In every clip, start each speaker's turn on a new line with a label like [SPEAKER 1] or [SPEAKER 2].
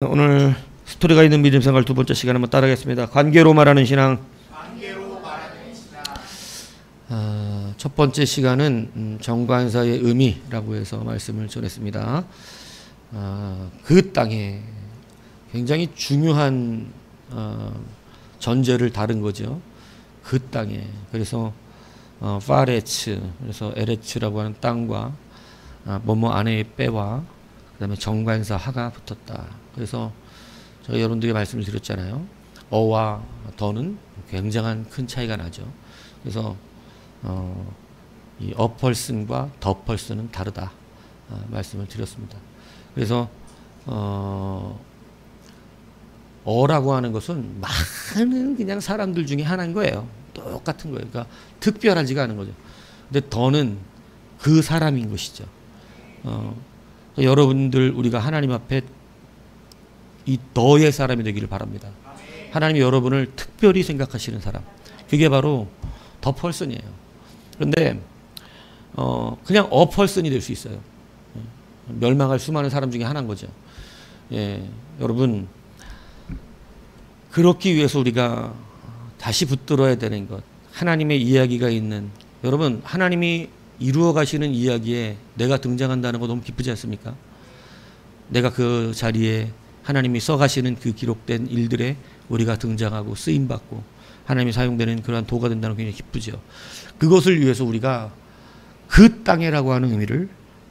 [SPEAKER 1] 오늘 스토리가 있는 믿음 생활 두 번째 시간 한번 따라하겠습니다. 관계로 말하는 신앙. 첫 번째 시간은 정관사의 의미라고 해서 말씀을 전했습니다. 그 땅에 굉장히 중요한 전제를 다룬 거죠. 그 땅에. 그래서 파레츠, 그래서 에레츠라고 하는 땅과 뭐뭐 아내의 빼와 그다음에 정관사 하가 붙었다. 그래서 저희 여러분들이 말씀을 드렸잖아요. 어와 더는 굉장한 큰 차이가 나죠. 그래서 이 어펄슨과 더펄슨은 다르다 말씀을 드렸습니다. 그래서 어라고 하는 것은 많은 그냥 사람들 중에 하나인 거예요. 똑같은 거예요. 그러니까 특별하지가 않은 거죠. 근데 더는 그 사람인 것이죠. 여러분들 우리가 하나님 앞에 이 너의 사람이 되기를 바랍니다. 하나님이 여러분을 특별히 생각하시는 사람. 그게 바로 더 펄슨이에요. 그런데 그냥 어 펄슨이 될 수 있어요. 멸망할 수많은 사람 중에 하나인 거죠. 예, 여러분 그렇기 위해서 우리가 다시 붙들어야 되는 것. 하나님의 이야기가 있는 여러분 하나님이 이루어 가시는 이야기에 내가 등장한다는 거 너무 기쁘지 않습니까? 내가 그 자리에 하나님이 써가시는 그 기록된 일들에 우리가 등장하고 쓰임받고 하나님이 사용되는 그러한 도가 된다는 게 굉장히 기쁘죠. 그것을 위해서 우리가 그 땅이라고 하는 의미를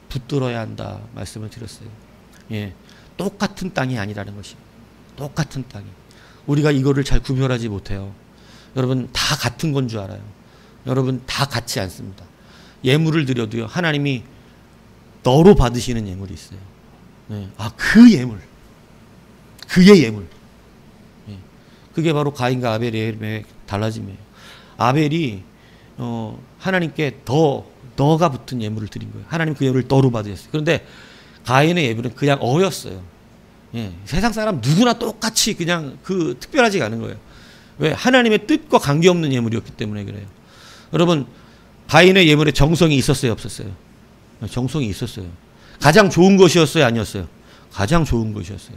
[SPEAKER 1] 붙들어야 한다 말씀을 드렸어요. 예, 똑같은 땅이 아니라는 것입니다. 똑같은 땅이. 우리가 이거를 잘 구별하지 못해요. 여러분 다 같은 건 줄 알아요. 여러분 다 같지 않습니다. 예물을 드려도요. 하나님이 너로 받으시는 예물이 있어요. 예, 그 예물. 그의 예물. 예, 그게 바로 가인과 아벨의 예물의 달라짐이에요. 아벨이 하나님께 너가 붙은 예물을 드린 거예요. 하나님 그 예물을 너로 받으셨어요. 그런데 가인의 예물은 그냥 어였어요. 예, 세상 사람 누구나 똑같이 그냥 특별하지가 않은 거예요. 왜? 하나님의 뜻과 관계없는 예물이었기 때문에 그래요. 여러분 가인의 예물에 정성이 있었어요, 없었어요? 정성이 있었어요. 가장 좋은 것이었어요, 아니었어요? 가장 좋은 것이었어요.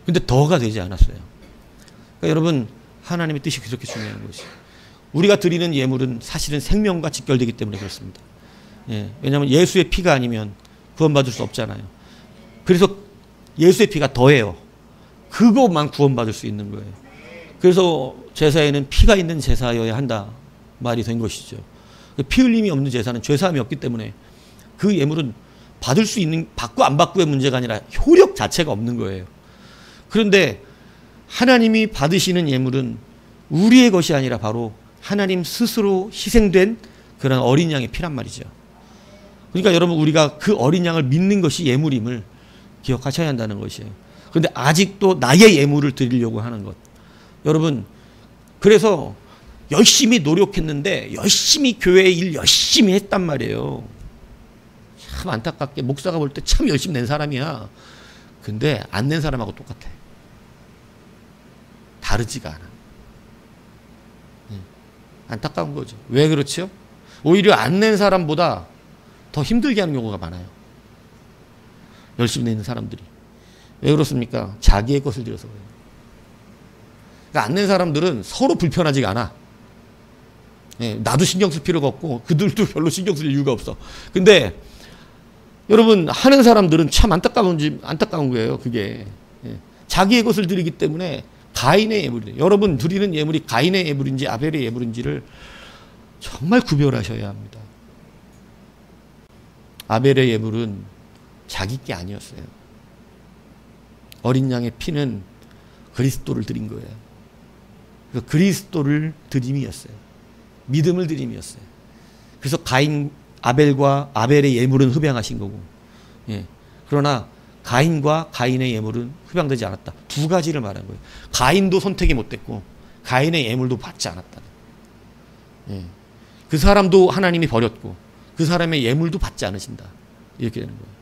[SPEAKER 1] 근데 더가 되지 않았어요. 그러니까 여러분 하나님의 뜻이 그렇게 중요한 것이에요. 우리가 드리는 예물은 사실은 생명과 직결되기 때문에 그렇습니다. 예, 왜냐하면 예수의 피가 아니면 구원받을 수 없잖아요. 그래서 예수의 피가 더해요. 그것만 구원받을 수 있는 거예요. 그래서 제사에는 피가 있는 제사여야 한다 말이 된 것이죠. 피 흘림이 없는 제사는 죄사함이 없기 때문에 그 예물은 받을 수 있는 받고 안 받고의 문제가 아니라 효력 자체가 없는 거예요. 그런데 하나님이 받으시는 예물은 우리의 것이 아니라 바로 하나님 스스로 희생된 그런 어린 양의 피란 말이죠. 그러니까 여러분 우리가 그 어린 양을 믿는 것이 예물임을 기억하셔야 한다는 것이에요. 그런데 아직도 나의 예물을 드리려고 하는 것. 여러분 그래서 열심히 노력했는데 열심히 교회 일 열심히 했단 말이에요. 참 안타깝게 목사가 볼 때 참 열심히 낸 사람이야. 근데 안 낸 사람하고 똑같아. 다르지가 않아. 안타까운 거죠. 왜 그렇죠? 오히려 안 낸 사람보다 더 힘들게 하는 경우가 많아요. 열심히 내는 사람들이. 왜 그렇습니까? 자기의 것을 들여서 그래요. 그러니까 안 낸 사람들은 서로 불편하지가 않아. 예, 나도 신경 쓸 필요가 없고 그들도 별로 신경 쓸 이유가 없어. 근데 여러분 하는 사람들은 참 안타까운 거예요. 그게 예, 자기의 것을 드리기 때문에 가인의 예물이에요. 여러분 드리는 예물이 가인의 예물인지 아벨의 예물인지를 정말 구별하셔야 합니다. 아벨의 예물은 자기 게 아니었어요. 어린 양의 피는 그리스도를 드린 거예요. 그래서 그리스도를 드림이었어요. 믿음을 드림이었어요. 그래서 아벨과 아벨의 예물은 흡양하신 거고, 예. 그러나 가인과 가인의 예물은 흡양되지 않았다. 두 가지를 말한 거예요. 가인도 선택이 못됐고 가인의 예물도 받지 않았다. 예. 그 사람도 하나님이 버렸고 그 사람의 예물도 받지 않으신다. 이렇게 되는 거예요.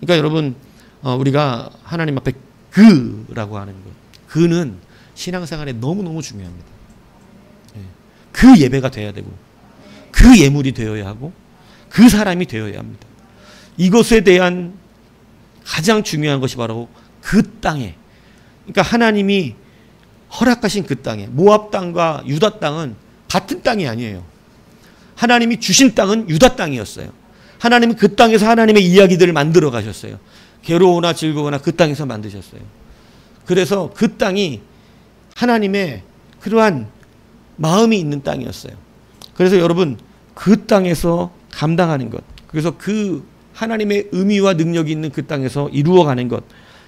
[SPEAKER 1] 그러니까 여러분 우리가 하나님 앞에 그라고 하는 것, 그는 신앙생활에 너무너무 중요합니다. 예. 그 예배가 돼야 되고 그 예물이 되어야 하고 그 사람이 되어야 합니다. 이것에 대한 가장 중요한 것이 바로 그 땅에, 그러니까 하나님이 허락하신 그 땅에, 모압 땅과 유다 땅은 같은 땅이 아니에요. 하나님이 주신 땅은 유다 땅이었어요. 하나님은 그 땅에서 하나님의 이야기들을 만들어 가셨어요. 괴로우나 즐거우나 그 땅에서 만드셨어요. 그래서 그 땅이 하나님의 그러한 마음이 있는 땅이었어요. 그래서 여러분, 그 땅에서 감당하는 것, 그래서 그 하나님의 의미와 능력이 있는 그 땅에서 이루어가는 것,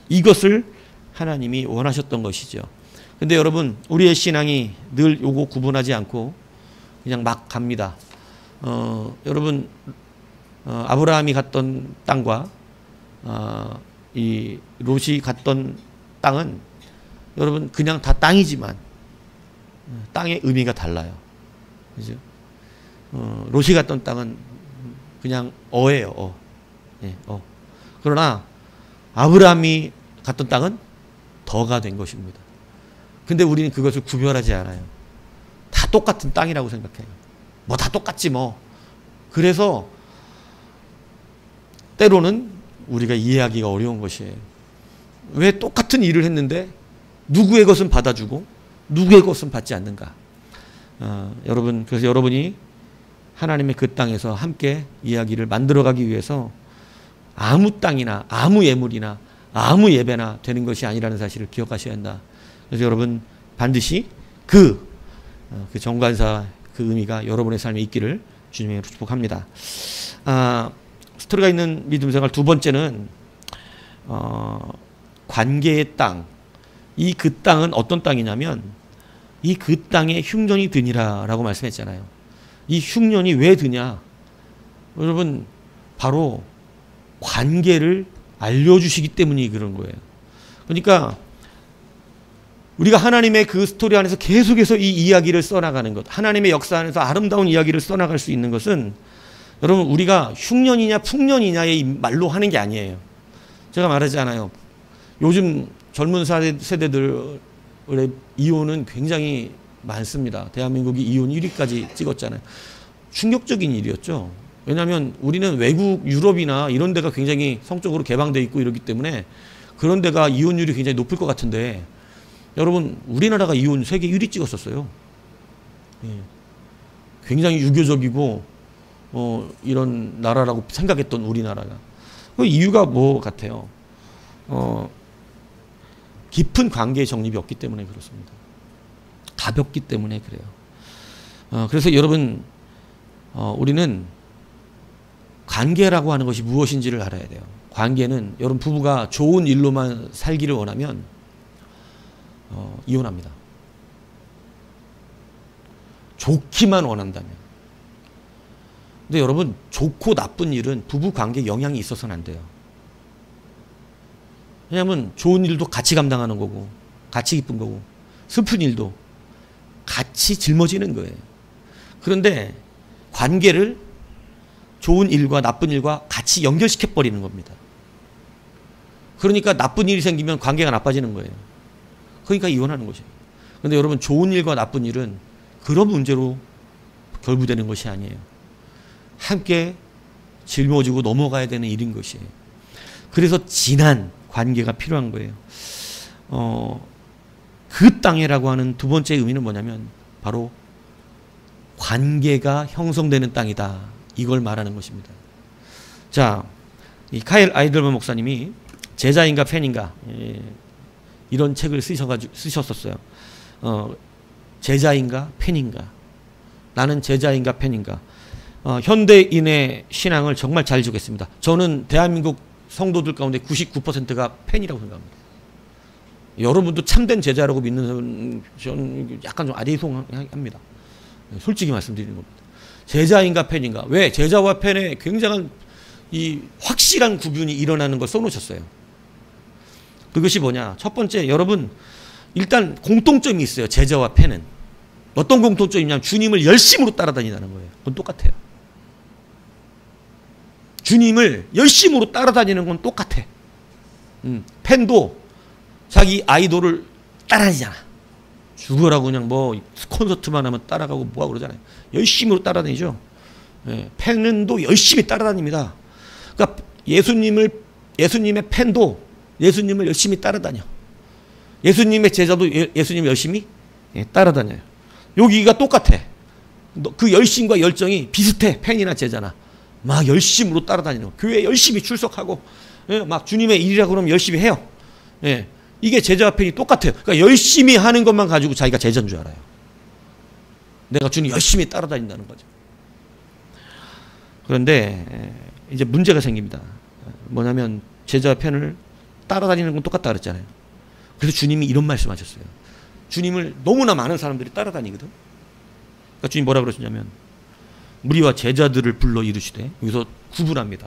[SPEAKER 1] 이것을 하나님이 원하셨던 것이죠. 근데 여러분, 우리의 신앙이 늘 요거 구분하지 않고 그냥 막 갑니다. 여러분, 아브라함이 갔던 땅과 이 롯이 갔던 땅은 여러분 그냥 다 땅이지만 땅의 의미가 달라요. 그죠? 롯이 갔던 땅은 그냥 어예요. 예, 그러나 아브라함이 갔던 땅은 더가 된 것입니다. 근데 우리는 그것을 구별하지 않아요. 다 똑같은 땅이라고 생각해요. 뭐 다 똑같지 뭐. 그래서 때로는 우리가 이해하기가 어려운 것이에요. 왜 똑같은 일을 했는데 누구의 것은 받아주고 누구의 것은 받지 않는가. 여러분, 그래서 여러분이 하나님의 그 땅에서 함께 이야기를 만들어가기 위해서 아무 땅이나 아무 예물이나 아무 예배나 되는 것이 아니라는 사실을 기억하셔야 한다. 그래서 여러분 반드시 그 정관사 그 의미가 여러분의 삶에 있기를 주님의 이름으로 축복합니다. 스토리가 있는 믿음 생활 두 번째는 관계의 땅. 이 그 땅은 어떤 땅이냐면 이 그 땅에 흉년이 드니라라고 말씀했잖아요. 이 흉년이 왜 드냐? 여러분 바로 관계를 알려주시기 때문이 그런 거예요. 그러니까 우리가 하나님의 그 스토리 안에서 계속해서 이 이야기를 써나가는 것, 하나님의 역사 안에서 아름다운 이야기를 써나갈 수 있는 것은 여러분 우리가 흉년이냐 풍년이냐의 말로 하는 게 아니에요. 제가 말하잖아요. 요즘 젊은 세대들의 이혼은 굉장히 많습니다. 대한민국이 이혼 1위까지 찍었잖아요. 충격적인 일이었죠. 왜냐하면 우리는 외국 유럽이나 이런 데가 굉장히 성적으로 개방되어 있고 이러기 때문에 그런 데가 이혼율이 굉장히 높을 것 같은데 여러분 우리나라가 이혼 세계 1위 찍었었어요. 예. 굉장히 유교적이고 이런 나라라고 생각했던 우리나라가. 그 이유가 뭐 같아요? 깊은 관계의 정립이 없기 때문에 그렇습니다. 가볍기 때문에 그래요. 그래서 여러분 우리는 관계라고 하는 것이 무엇인지를 알아야 돼요. 관계는 여러분 부부가 좋은 일로만 살기를 원하면 이혼합니다. 좋기만 원한다면. 근데 여러분 좋고 나쁜 일은 부부 관계에 영향이 있어서는 안 돼요. 왜냐하면 좋은 일도 같이 감당하는 거고 같이 기쁜 거고 슬픈 일도 같이 짊어지는 거예요. 그런데 관계를 좋은 일과 나쁜 일과 같이 연결시켜 버리는 겁니다. 그러니까 나쁜 일이 생기면 관계가 나빠지는 거예요. 그러니까 이혼하는 것이에요. 그런데 여러분 좋은 일과 나쁜 일은 그런 문제로 결부되는 것이 아니에요. 함께 짊어지고 넘어가야 되는 일인 것이에요. 그래서 진한 관계가 필요한 거예요. 그 땅이라고 하는 두 번째 의미는 뭐냐면 바로 관계가 형성되는 땅이다. 이걸 말하는 것입니다. 자, 이 카일 아이들만 목사님이 제자인가 팬인가 이런 책을 쓰셨었어요. 제자인가 팬인가. 나는 제자인가 팬인가. 현대인의 신앙을 정말 잘 주겠습니다. 저는 대한민국 성도들 가운데 99%가 팬이라고 생각합니다. 여러분도 참된 제자라고 믿는 저는 약간 좀 아리송합니다. 솔직히 말씀드리는 겁니다. 제자인가 팬인가. 왜? 제자와 팬에 굉장한 이 확실한 구분이 일어나는 걸 써놓으셨어요. 그것이 뭐냐? 첫 번째, 여러분 일단 공통점이 있어요. 제자와 팬은. 어떤 공통점이 있냐면 주님을 열심으로 따라다니다는 거예요. 그건 똑같아요. 주님을 열심으로 따라다니는 건 똑같아. 팬도 자기 아이돌을 따라다니잖아. 죽어라고 그냥 뭐 콘서트만 하면 따라가고 뭐하고 그러잖아요. 열심으로 따라다니죠. 예, 팬은 또 열심히 따라다닙니다. 그러니까 예수님의 팬도 예수님을 열심히 따라다녀. 예수님의 제자도 예수님을 열심히 따라다녀요. 여기가 똑같아. 그 열심과 열정이 비슷해. 팬이나 제자나. 막 열심으로 따라다니는 거. 교회에 열심히 출석하고 막 주님의 일이라고 그러면 열심히 해요. 이게 제자와 팬이 똑같아요. 그러니까 열심히 하는 것만 가지고 자기가 제자인 줄 알아요. 내가 주님 열심히 따라다닌다는 거죠. 그런데 이제 문제가 생깁니다. 뭐냐면 제자와 팬을 따라다니는 건 똑같다 그랬잖아요. 그래서 주님이 이런 말씀하셨어요. 주님을 너무나 많은 사람들이 따라다니거든. 그러니까 주님 뭐라 그러시냐면 무리와 제자들을 불러 이르시되, 여기서 구분합니다.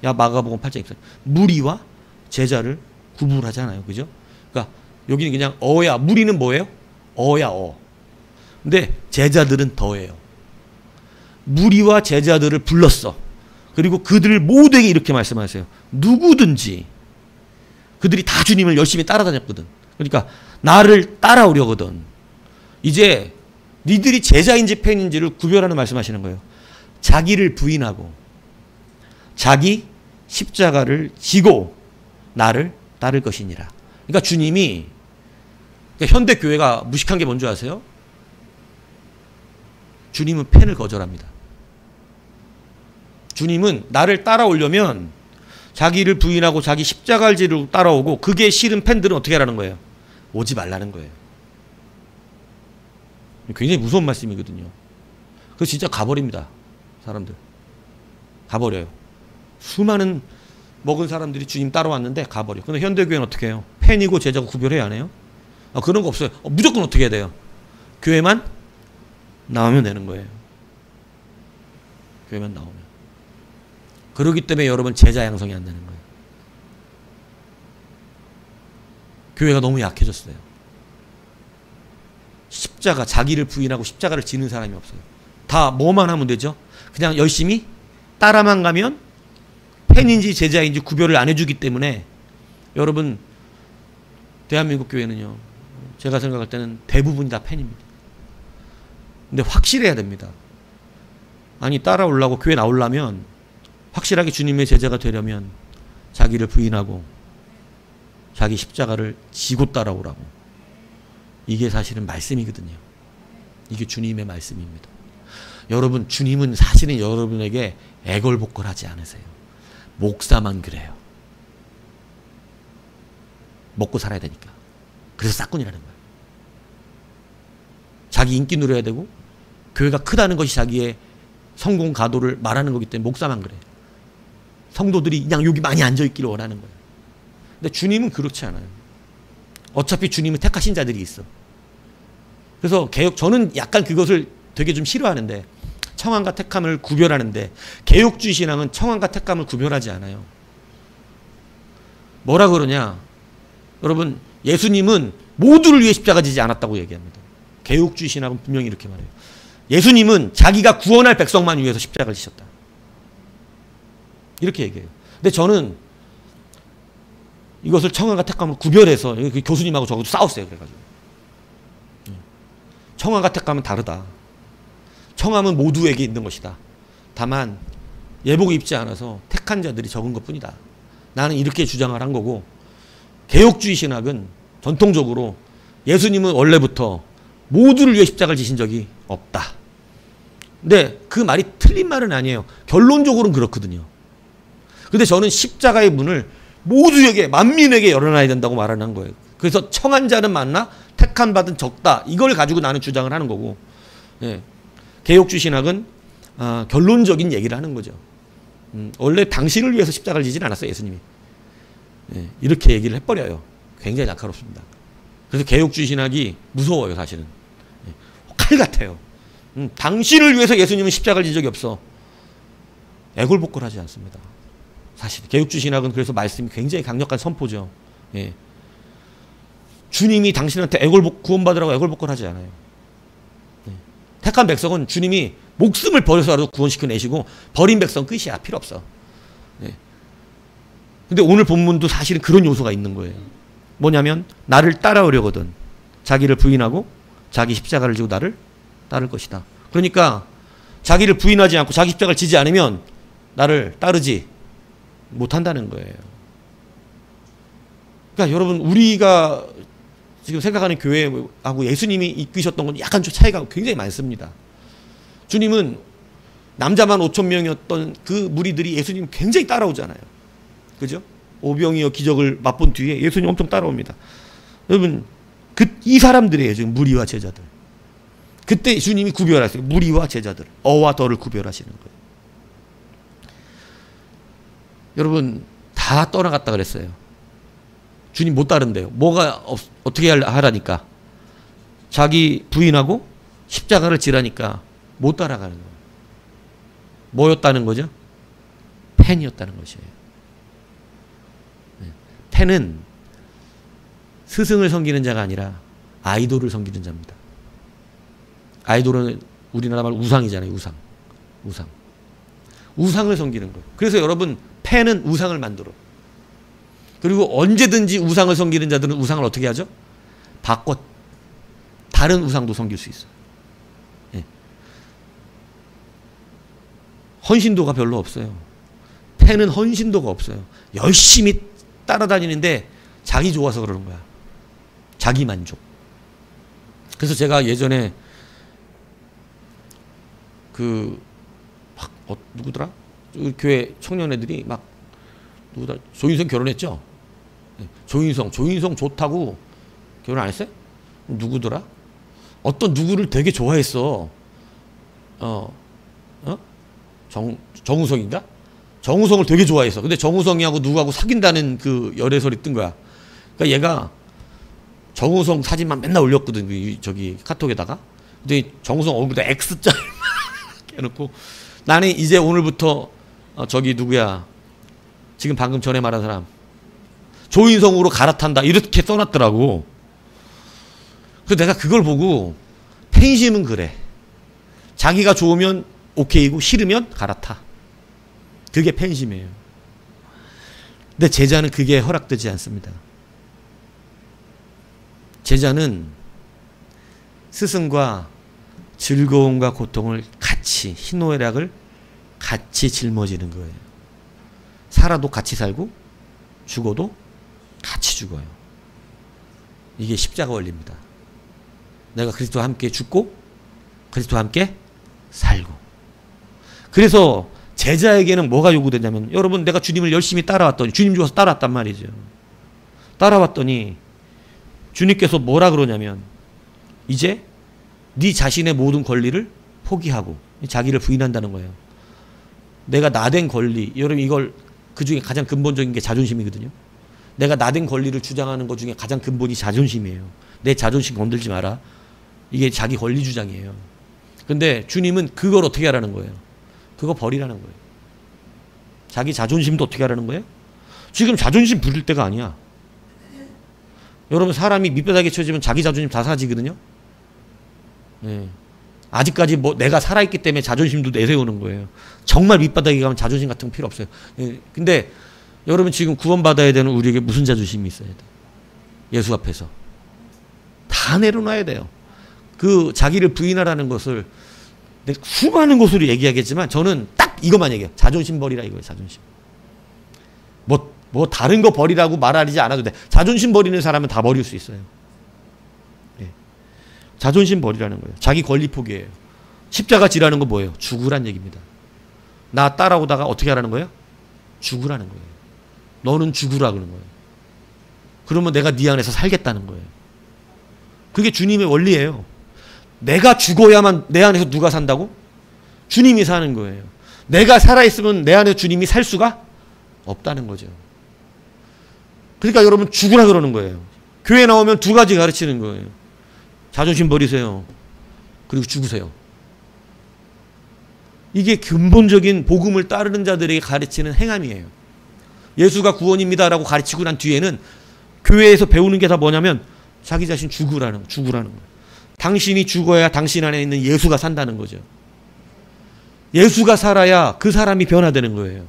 [SPEAKER 1] 야, 마가복음 8장 24절. 무리와 제자를 구분하잖아요. 그죠? 그러니까 여기는 그냥 어야. 무리는 뭐예요? 어야, 어. 근데 제자들은 더예요. 무리와 제자들을 불렀어. 그리고 그들 모두에게 이렇게 말씀하세요. 누구든지 그들이 다 주님을 열심히 따라다녔거든. 그러니까 나를 따라오려거든. 이제 니들이 제자인지 팬인지를 구별하는 말씀하시는 거예요. 자기를 부인하고 자기 십자가를 지고 나를 따를 것이니라. 그러니까 주님이, 그러니까 현대 교회가 무식한 게 뭔지 아세요? 주님은 팬을 거절합니다. 주님은 나를 따라오려면 자기를 부인하고 자기 십자가를 지고 따라오고, 그게 싫은 팬들은 어떻게 하라는 거예요? 오지 말라는 거예요. 굉장히 무서운 말씀이거든요. 그래서 진짜 가버립니다. 사람들 가버려요. 수많은 먹은 사람들이 주님 따라왔는데 가버려. 근데 현대교회는 어떻게 해요? 팬이고 제자고 구별해야 하네요. 그런 거 없어요. 무조건 어떻게 해야 돼요? 교회만 나오면 되는 거예요. 교회만 나오면. 그렇기 때문에 여러분 제자 양성이 안 되는 거예요. 교회가 너무 약해졌어요. 십자가, 자기를 부인하고 십자가를 지는 사람이 없어요. 다 뭐만 하면 되죠? 그냥 열심히 따라만 가면 팬인지 제자인지 구별을 안 해주기 때문에 여러분, 대한민국 교회는요, 제가 생각할 때는 대부분이 다 팬입니다. 근데 확실해야 됩니다. 아니, 따라오려고 교회 나오려면, 확실하게 주님의 제자가 되려면 자기를 부인하고 자기 십자가를 지고 따라오라고. 이게 사실은 말씀이거든요. 이게 주님의 말씀입니다. 여러분, 주님은 사실은 여러분에게 애걸복걸하지 않으세요. 목사만 그래요. 먹고 살아야 되니까. 그래서 싹군이라는 거예요. 자기 인기 누려야 되고 교회가 크다는 것이 자기의 성공 가도를 말하는 거기 때문에 목사만 그래요. 성도들이 그냥 여기 많이 앉아있기를 원하는 거예요. 근데 주님은 그렇지 않아요. 어차피 주님은 택하신 자들이 있어. 그래서 저는 약간 그것을 되게 좀 싫어하는데, 청함과 택함을 구별하는데, 개혁주의 신앙은 청함과 택함을 구별하지 않아요. 뭐라 그러냐? 여러분, 예수님은 모두를 위해 십자가 지지 않았다고 얘기합니다. 개혁주의 신학은 분명히 이렇게 말해요. 예수님은 자기가 구원할 백성만 위해서 십자가를 지셨다. 이렇게 얘기해요. 근데 저는 이것을 청함과 택함을 구별해서, 교수님하고 저하고 싸웠어요. 그래가지고. 청함과 택함은 다르다. 청함은 모두에게 있는 것이다. 다만 예복을 입지 않아서 택한 자들이 적은 것뿐이다. 나는 이렇게 주장을 한 거고, 개혁주의 신학은 전통적으로 예수님은 원래부터 모두를 위해 십자가를 지신 적이 없다. 근데 그 말이 틀린 말은 아니에요. 결론적으로는 그렇거든요. 근데 저는 십자가의 문을 모두에게, 만민에게 열어놔야 된다고 말하는 거예요. 그래서 청한 자는 많나 택한 받은 적다. 이걸 가지고 나는 주장을 하는 거고, 개혁주의 신학은 결론적인 얘기를 하는 거죠. 원래 당신을 위해서 십자가를 지진 않았어요, 예수님이. 이렇게 얘기를 해버려요. 굉장히 날카롭습니다. 그래서 개혁주의 신학이 무서워요, 사실은. 칼 같아요. 당신을 위해서 예수님은 십자가를 진 적이 없어. 애걸복걸하지 않습니다. 사실 개혁주의 신학은 그래서 말씀이 굉장히 강력한 선포죠. 주님이 당신한테 구원받으라고 애걸복걸하지 않아요. 택한 백성은 주님이 목숨을 버려서라도 구원시켜내시고, 버린 백성 끝이야. 필요 없어. 근데 오늘 본문도 사실은 그런 요소가 있는 거예요. 뭐냐면 나를 따라오려거든 자기를 부인하고 자기 십자가를 지고 나를 따를 것이다. 그러니까 자기를 부인하지 않고 자기 십자가를 지지 않으면 나를 따르지 못한다는 거예요. 그러니까 여러분 우리가 지금 생각하는 교회하고 예수님이 이끄셨던 건 약간 좀 차이가 굉장히 많습니다. 주님은 남자만 5,000명이었던 그 무리들이 예수님 굉장히 따라오잖아요. 그죠? 오병이어 기적을 맛본 뒤에 예수님 엄청 따라옵니다. 여러분 이 사람들이에요. 지금 무리와 제자들. 그때 주님이 구별하세요. 무리와 제자들. 어와 더를 구별하시는 거예요. 여러분 다 떠나갔다 그랬어요. 주님 못 따른대요. 뭐가 어떻게 하라니까. 자기 부인하고 십자가를 지라니까 못 따라가는 거예요. 뭐였다는 거죠? 팬이었다는 것이에요. 팬은 스승을 섬기는 자가 아니라 아이돌을 섬기는 자입니다. 아이돌은 우리나라 말 우상이잖아요. 우상을 섬기는 거예요. 그래서 여러분 팬은 우상을 만들어. 그리고 언제든지 우상을 섬기는 자들은 우상을 어떻게 하죠? 바꿔 다른 우상도 섬길 수 있어요. 예. 헌신도가 별로 없어요. 팬은 헌신도가 없어요. 열심히 따라다니는데 자기 좋아서 그러는 거야. 자기 만족. 그래서 제가 예전에 누구더라? 교회 청년애들이 누구더라? 조인성 결혼했죠? 조인성 좋다고 결혼 안 했어요? 누구더라? 어떤 누구를 되게 좋아했어. 정우성인가? 정우성을 되게 좋아했어. 근데 정우성이하고 누구하고 사귄다는 그 열애설이 뜬 거야. 그러니까 얘가 정우성 사진만 맨날 올렸거든. 저기 카톡에다가. 근데 정우성 얼굴에 X자 해놓고 나는 이제 오늘부터 저기 누구야? 지금 방금 전에 말한 사람 조인성으로 갈아탄다 이렇게 써놨더라고. 그래서 내가 그걸 보고 팬심은 그래. 자기가 좋으면 오케이고 싫으면 갈아타. 그게 팬심이에요. 근데 제자는 그게 허락되지 않습니다. 제자는 스승과 즐거움과 고통을 같이 희노애락을 같이 짊어지는 거예요. 살아도 같이 살고 죽어도 같이 죽어요. 이게 십자가 원리입니다. 내가 그리스도와 함께 죽고 그리스도와 함께 살고. 그래서 제자에게는 뭐가 요구되냐면 여러분 내가 주님을 열심히 따라왔더니 주님 좋아서 따라왔단 말이죠. 따라왔더니 주님께서 뭐라 그러냐면 이제 네 자신의 모든 권리를 포기하고 자기를 부인한다는 거예요. 내가 나된 권리, 여러분 이걸 그중에 가장 근본적인 게 자존심이거든요. 내가 나된 권리를 주장하는 것 중에 가장 근본이 자존심이에요. 내 자존심 건들지 마라. 이게 자기 권리 주장이에요. 근데 주님은 그걸 어떻게 하라는 거예요? 그거 버리라는 거예요. 자기 자존심도 어떻게 하라는 거예요? 지금 자존심 부릴 때가 아니야. 여러분 사람이 밑바닥에 쳐지면 자기 자존심 다 사라지거든요. 네. 아직까지 내가 살아있기 때문에 자존심도 내세우는 거예요. 정말 밑바닥에 가면 자존심 같은 거 필요 없어요. 네. 근데 여러분 지금 구원받아야 되는 우리에게 무슨 자존심이 있어야 돼? 예수 앞에서. 다 내려놔야 돼요. 그 자기를 부인하라는 것을 수많은 곳으로 얘기하겠지만 저는 딱 이것만 얘기해요. 자존심 버리라 이거예요. 자존심. 뭐 다른 거 버리라고 말하지 않아도 돼. 자존심 버리는 사람은 다 버릴 수 있어요. 네. 자존심 버리라는 거예요. 자기 권리 포기예요. 십자가 지라는 건 뭐예요? 죽으란 얘기입니다. 나 따라오다가 어떻게 하라는 거예요? 죽으라는 거예요. 너는 죽으라 그러는 거예요. 그러면 내가 네 안에서 살겠다는 거예요. 그게 주님의 원리예요. 내가 죽어야만 내 안에서 누가 산다고? 주님이 사는 거예요. 내가 살아있으면 내 안에 주님이 살 수가 없다는 거죠. 그러니까 여러분 죽으라 그러는 거예요. 교회 나오면 두 가지 가르치는 거예요. 자존심 버리세요. 그리고 죽으세요. 이게 근본적인 복음을 따르는 자들에게 가르치는 행함이에요. 예수가 구원입니다라고 가르치고 난 뒤에는 교회에서 배우는 게 다 뭐냐면 자기 자신 죽으라는 거예요. 당신이 죽어야 당신 안에 있는 예수가 산다는 거죠. 예수가 살아야 그 사람이 변화되는 거예요.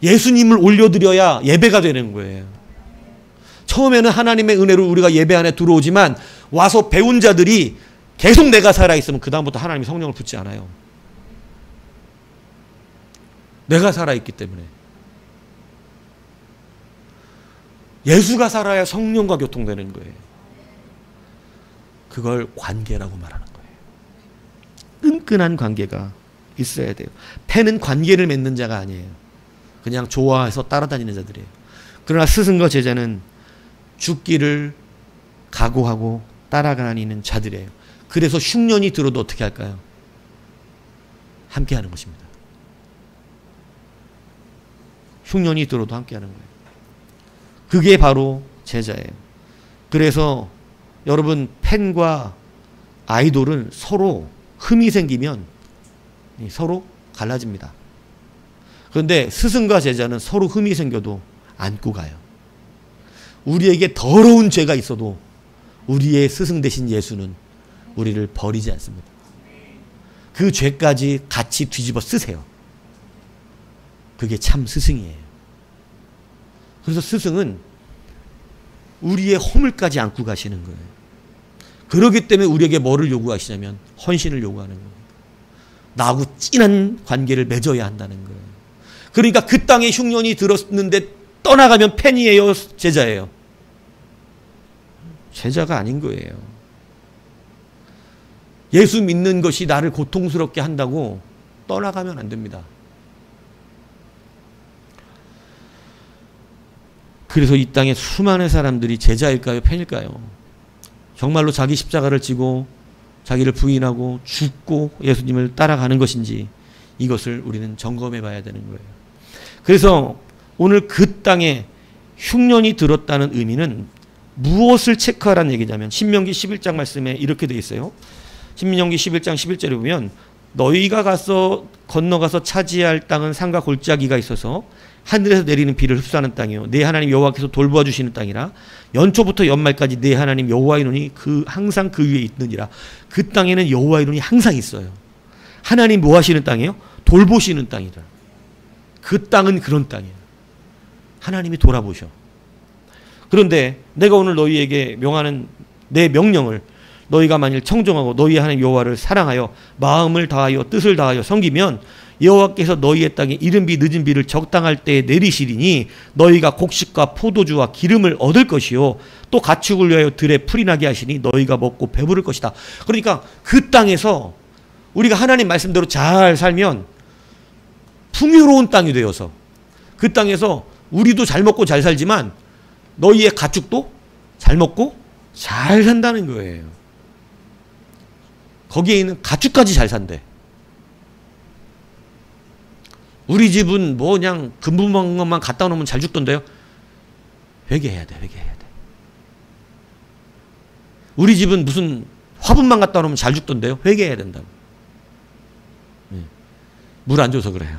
[SPEAKER 1] 예수님을 올려드려야 예배가 되는 거예요. 처음에는 하나님의 은혜로 우리가 예배 안에 들어오지만 와서 배운 자들이 계속 내가 살아있으면 그 다음부터 하나님이 성령을 붓지 않아요. 내가 살아있기 때문에. 예수가 살아야 성령과 교통되는 거예요. 그걸 관계라고 말하는 거예요. 끈끈한 관계가 있어야 돼요. 팬은 관계를 맺는 자가 아니에요. 그냥 좋아해서 따라다니는 자들이에요. 그러나 스승과 제자는 죽기를 각오하고 따라다니는 자들이에요. 그래서 흉년이 들어도 어떻게 할까요? 함께 하는 것입니다. 흉년이 들어도 함께 하는 거예요. 그게 바로 제자예요. 그래서 여러분, 팬과 아이돌은 서로 흠이 생기면 서로 갈라집니다. 그런데 스승과 제자는 서로 흠이 생겨도 안고 가요. 우리에게 더러운 죄가 있어도 우리의 스승 되신 예수는 우리를 버리지 않습니다. 그 죄까지 같이 뒤집어 쓰세요. 그게 참 스승이에요. 그래서 스승은 우리의 허물까지 안고 가시는 거예요. 그렇기 때문에 우리에게 뭐를 요구하시냐면 헌신을 요구하는 거예요. 나하고 진한 관계를 맺어야 한다는 거예요. 그러니까 그 땅에 흉년이 들었는데 떠나가면 팬이에요, 제자예요? 제자가 아닌 거예요. 예수 믿는 것이 나를 고통스럽게 한다고 떠나가면 안 됩니다. 그래서 이 땅에 수많은 사람들이 제자일까요? 팬일까요? 정말로 자기 십자가를 지고 자기를 부인하고 죽고 예수님을 따라가는 것인지 이것을 우리는 점검해 봐야 되는 거예요. 그래서 오늘 그 땅에 흉년이 들었다는 의미는 무엇을 체크하라는 얘기냐면 신명기 11장 말씀에 이렇게 되어 있어요. 신명기 11장 11절에 보면 너희가 건너가서 차지할 땅은 산과 골짜기가 있어서 하늘에서 내리는 비를 흡수하는 땅이요 내 하나님 여호와께서 돌보아 주시는 땅이라 연초부터 연말까지 내 하나님 여호와의 눈이 항상 그 위에 있느니라. 그 땅에는 여호와의 눈이 항상 있어요. 하나님 뭐 하시는 땅이에요? 돌보시는 땅이다. 그 땅은 그런 땅이에요. 하나님이 돌아보셔. 그런데 내가 오늘 너희에게 명하는 내 명령을 너희가 만일 청종하고 너희 하나님 여호와를 사랑하여 마음을 다하여 뜻을 다하여 섬기면 여호와께서 너희의 땅에 이른 비 늦은 비를 적당할 때에 내리시리니 너희가 곡식과 포도주와 기름을 얻을 것이요 또 가축을 위하여 들에 풀이 나게 하시니 너희가 먹고 배부를 것이다. 그러니까 그 땅에서 우리가 하나님 말씀대로 잘 살면 풍요로운 땅이 되어서 그 땅에서 우리도 잘 먹고 잘 살지만 너희의 가축도 잘 먹고 잘 산다는 거예요. 거기에 있는 가축까지 잘 산대. 우리 집은 뭐 그냥 금붕한 것만 갖다 놓으면 잘 죽던데요. 회개해야 돼. 회개해야 돼. 우리 집은 무슨 화분만 갖다 놓으면 잘 죽던데요. 회개해야 된다고. 물 안 줘서 그래요.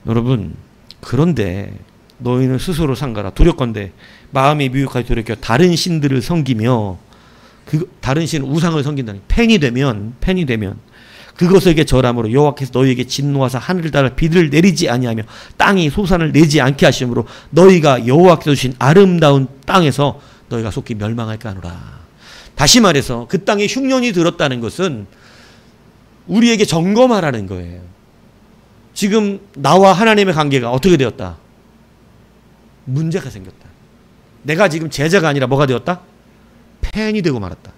[SPEAKER 1] 여러분, 그런데 너희는 스스로 상가라. 두렵건대 마음이 미혹하게 돌이켜 다른 신들을 섬기며 그 다른 신 우상을 섬긴다니 팬이 되면 그것에게 절함으로 여호와께서 너희에게 진노하사 하늘을 따라 비를 내리지 아니하며 땅이 소산을 내지 않게 하심으로 너희가 여호와께서 주신 아름다운 땅에서 너희가 속히 멸망할까 하노라. 다시 말해서 그 땅에 흉년이 들었다는 것은 우리에게 점검하라는 거예요. 지금 나와 하나님의 관계가 어떻게 되었다? 문제가 생겼다. 내가 지금 제자가 아니라 뭐가 되었다? 팬이 되고 말았다.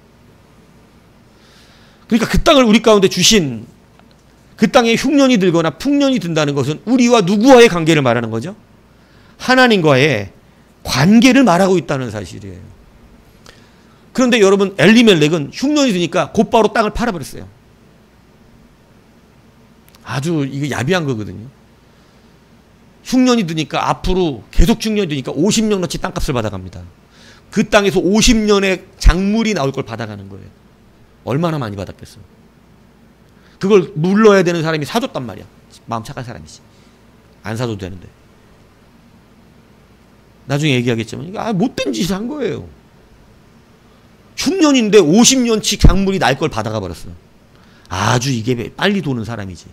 [SPEAKER 1] 그러니까 그 땅을 우리 가운데 주신 그 땅에 흉년이 들거나 풍년이 든다는 것은 우리와 누구와의 관계를 말하는 거죠? 하나님과의 관계를 말하고 있다는 사실이에요. 그런데 여러분, 엘리멜렉은 흉년이 드니까 곧바로 땅을 팔아버렸어요. 아주 이거 야비한 거거든요. 흉년이 드니까 앞으로 계속 흉년이 드니까 50년어치 땅값을 받아갑니다. 그 땅에서 50년의 작물이 나올 걸 받아가는 거예요. 얼마나 많이 받았겠어요. 그걸 물러야 되는 사람이 사줬단 말이야. 마음 착한 사람이지. 안 사줘도 되는데. 나중에 얘기하겠지만 못된 짓을 한 거예요. 흉년인데 50년치 작물이 날 걸 받아가 버렸어요. 아주 이게 빨리 도는 사람이지.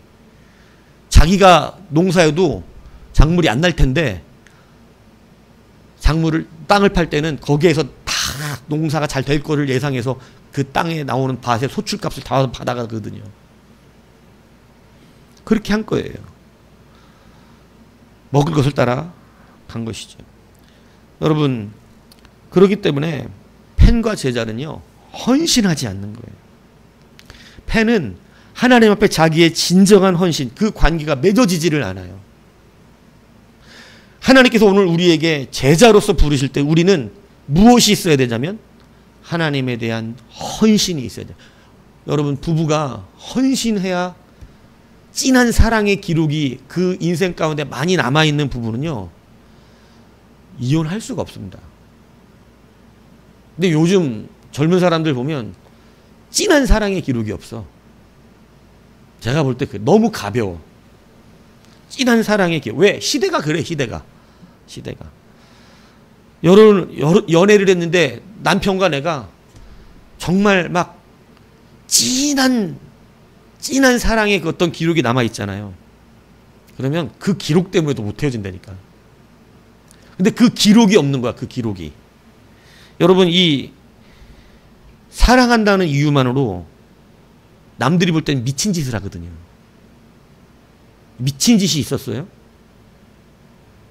[SPEAKER 1] 자기가 농사해도 작물이 안 날 텐데 땅을 팔 때는 거기에서 다 농사가 잘 될 거를 예상해서 그 땅에 나오는 밭의 소출값을 다 받아가거든요. 그렇게 한 거예요. 먹을 것을 따라 간 것이죠. 여러분, 그렇기 때문에 펜과 제자는요, 헌신하지 않는 거예요. 펜은 하나님 앞에 자기의 진정한 헌신, 그 관계가 맺어지지를 않아요. 하나님께서 오늘 우리에게 제자로서 부르실 때 우리는 무엇이 있어야 되냐면 하나님에 대한 헌신이 있어야 돼요. 여러분, 부부가 헌신해야 진한 사랑의 기록이 그 인생 가운데 많이 남아있는 부부는요, 이혼할 수가 없습니다. 근데 요즘 젊은 사람들 보면 진한 사랑의 기록이 없어. 제가 볼 때 너무 가벼워. 진한 사랑의 기록. 왜? 시대가 그래, 시대가. 연애를 했는데 남편과 내가 정말 막 진한 사랑의 그 어떤 기록이 남아있잖아요. 그러면 그 기록 때문에도 못 헤어진다니까. 근데 그 기록이 없는 거야, 그 기록이. 여러분, 이 사랑한다는 이유만으로 남들이 볼 때는 미친 짓을 하거든요. 미친 짓이 있었어요?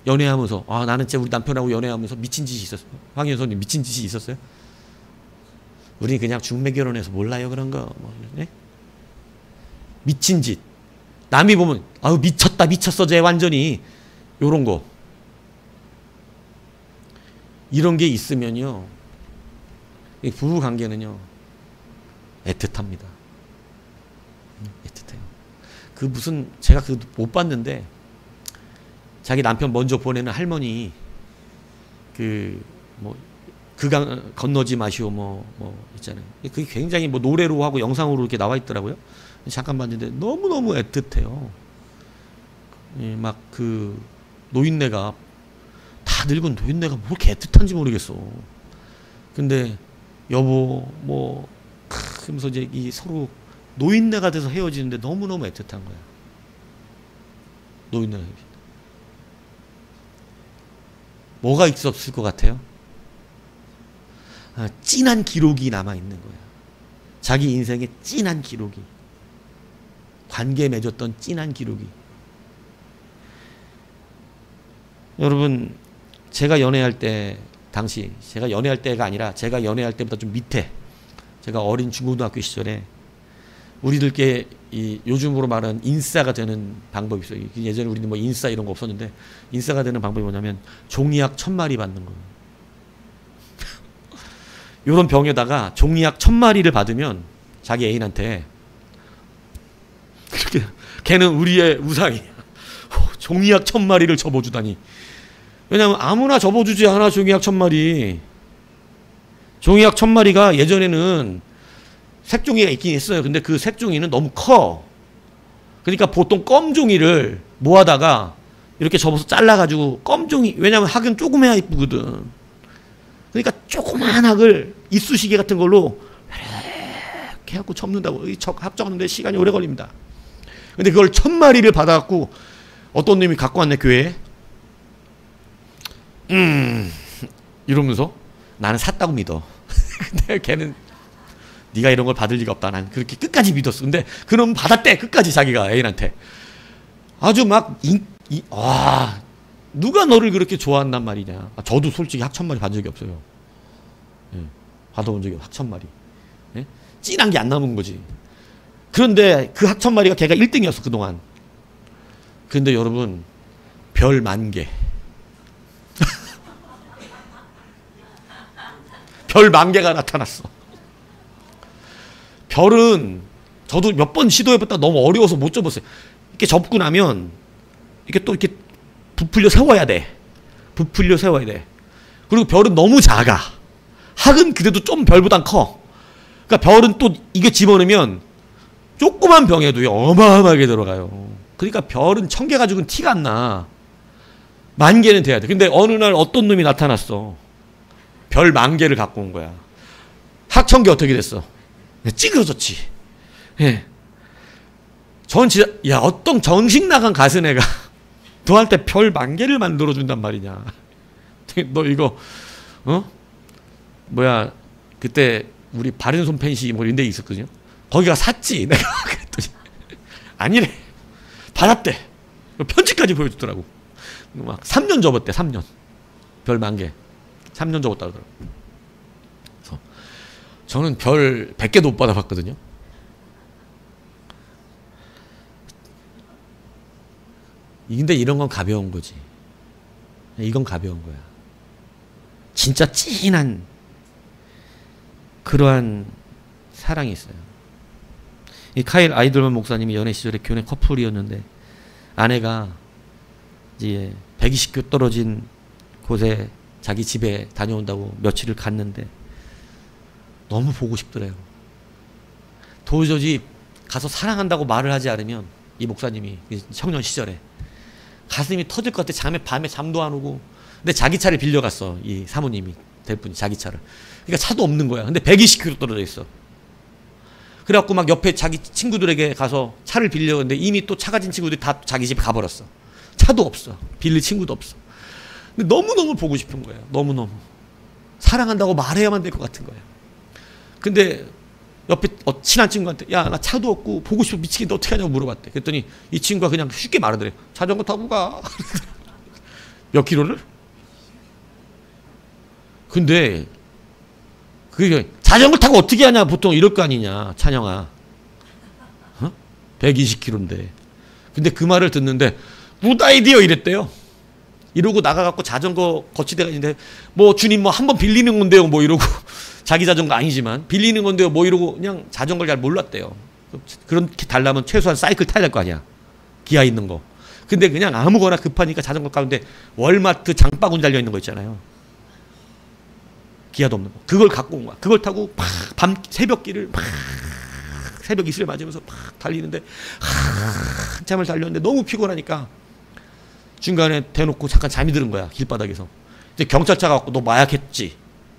[SPEAKER 1] 연애하면서, 나는 진짜 우리 남편하고 연애하면서 미친 짓이 있었어요. 황현선님, 미친 짓이 있었어요? 우리 그냥 중매 결혼해서 몰라요, 그런 거. 네? 미친 짓. 남이 보면, 미쳤다, 미쳤어, 쟤 완전히. 요런 거. 이런 게 있으면요, 이 부부 관계는요, 애틋합니다. 애틋해요. 제가 못 봤는데, 자기 남편 먼저 보내는 할머니, 강 건너지 마시오, 있잖아요. 그게 굉장히 노래로 하고 영상으로 이렇게 나와 있더라고요. 잠깐 봤는데 너무너무 애틋해요. 막 노인네가, 다 늙은 노인네가 뭐 이렇게 애틋한지 모르겠어. 근데, 여보, 하면서 이제 서로 노인네가 돼서 헤어지는데 너무너무 애틋한 거야. 노인네가 헤어지는데. 뭐가 있었을 것 같아요? 찐한 기록이 남아있는 거야. 자기 인생에 찐한 기록이. 관계 맺었던 찐한 기록이. 여러분, 제가 연애할 때가 아니라 제가 연애할 때보다 좀 밑에, 제가 어린 중고등학교 시절에 우리들께 요즘으로 말하는 인싸가 되는 방법이 있어요. 예전에 우리는 인싸 이런 거 없었는데, 인싸가 되는 방법이 뭐냐면 종이약 1000마리 받는 거예요. 이런 병에다가 종이약 1000마리를 받으면 자기 애인한테, 그렇게 걔는 우리의 우상이야. 종이약 1000마리를 접어주다니. 왜냐하면 아무나 접어주지 않아, 종이약 1000마리. 종이약 1000마리가 예전에는 색종이가 있긴 있어요. 근데 그 색종이는 너무 커. 그러니까 보통 껌종이를 모아다가 이렇게 접어서 잘라가지고 껌종이, 왜냐면 학은 조그매야 이쁘거든. 그러니까 조그만 학을 이쑤시개 같은 걸로 이렇게 해갖고 접는다고. 학 접는데 시간이 오래 걸립니다. 근데 그걸 1000마리를 받아갖고 어떤 놈이 갖고 왔네, 교회에. 이러면서 나는 샀다고 믿어. 근데 걔는 네가 이런 걸 받을 리가 없다. 난 그렇게 끝까지 믿었어. 근데 그놈 받았대, 끝까지 자기가 애인한테. 아주 누가 너를 그렇게 좋아한단 말이냐. 저도 솔직히 학 1000마리 받은 적이 없어요. 받아본 적이 학 1000마리. 찐한 게 안 남은 거지. 그런데 그 학 1000마리가 걔가 1등이었어, 그동안. 그런데 여러분, 별 10,000개. 별 10,000개가 나타났어. 별은 저도 몇 번 시도해봤다 너무 어려워서 못 접었어요. 이렇게 접고 나면 이렇게 또 이렇게 부풀려 세워야 돼. 그리고 별은 너무 작아. 학은 그래도 좀 별보단 커. 그러니까 별은 또 이게 집어넣으면 조그만 병에도요, 어마어마하게 들어가요. 그러니까 별은 1000개 가지고는 티가 안 나. 10,000개는 돼야 돼. 근데 어느 날 어떤 놈이 나타났어. 별 10,000개를 갖고 온 거야. 학 1000개 어떻게 됐어? 찌그러졌지. 예. 전 진짜, 어떤 정신 나간 가슴애가 너한테 별 10,000개를 만들어준단 말이냐. 너 이거, 그때 우리 바른손 펜시 이런 데 있었거든요. 거기가 샀지. 내가 그랬더니, 아니래. 받았대. 편지까지 보여주더라고. 막 3년 접었대. 3년. 별 10,000개. 3년 접었다 그러더라고요. 그래서 저는 별 100개도 못 받아봤거든요. 근데 이런 건 가벼운 거지. 이건 가벼운 거야. 진짜 찐한 그러한 사랑이 있어요. 이 카일 아이돌만 목사님이 연애 시절에 교회 커플이었는데 아내가 이제 120km 떨어진 곳에 자기 집에 다녀온다고 며칠을 갔는데 너무 보고 싶더래요. 도저히 가서 사랑한다고 말을 하지 않으면 이 목사님이 청년 시절에 가슴이 터질 것 같아. 밤에 잠도 안 오고. 근데 자기 차를 빌려갔어. 이 사모님이 될 분이 자기 차를. 그러니까 차도 없는 거야. 근데 120km 떨어져 있어. 그래갖고 막 옆에 자기 친구들에게 가서 차를 빌려갔는데 이미 또 차 가진 친구들이 다 자기 집에 가버렸어. 차도 없어. 빌릴 친구도 없어. 근데 너무너무 보고 싶은 거예요. 너무너무. 사랑한다고 말해야만 될 것 같은 거예요. 근데 옆에 친한 친구한테 야, 나 차도 없고 보고 싶어 미치겠는데 어떻게 하냐고 물어봤대. 그랬더니 이 친구가 그냥 쉽게 말하더래. 자전거 타고 가. 몇 킬로를? 근데 그게 자전거 타고 어떻게 하냐 보통 이럴 거 아니냐 찬영아. 120km인데. 근데 그 말을 듣는데 굿 아이디어 이랬대요. 이러고 나가갖고 자전거 거치대가 있는데 뭐 주님 뭐 한번 빌리는 건데요 뭐 이러고 자기 자전거 아니지만 빌리는 건데요 뭐 이러고 그냥 자전거를 잘 몰랐대요. 그렇게 달라면 최소한 사이클 타야 될 거 아니야. 기아 있는 거. 근데 그냥 아무거나 급하니까 자전거 가운데 월마트 장바구니 달려있는 거 있잖아요. 기아도 없는 거. 그걸 갖고 온 거야. 그걸 타고 밤 새벽길을 새벽 이슬에 맞으면서 달리는데 한참을 달렸는데 너무 피곤하니까 중간에 대놓고 잠깐 잠이 드는 거야. 길바닥에서. 이제 경찰차가 왔고 너 마약했지.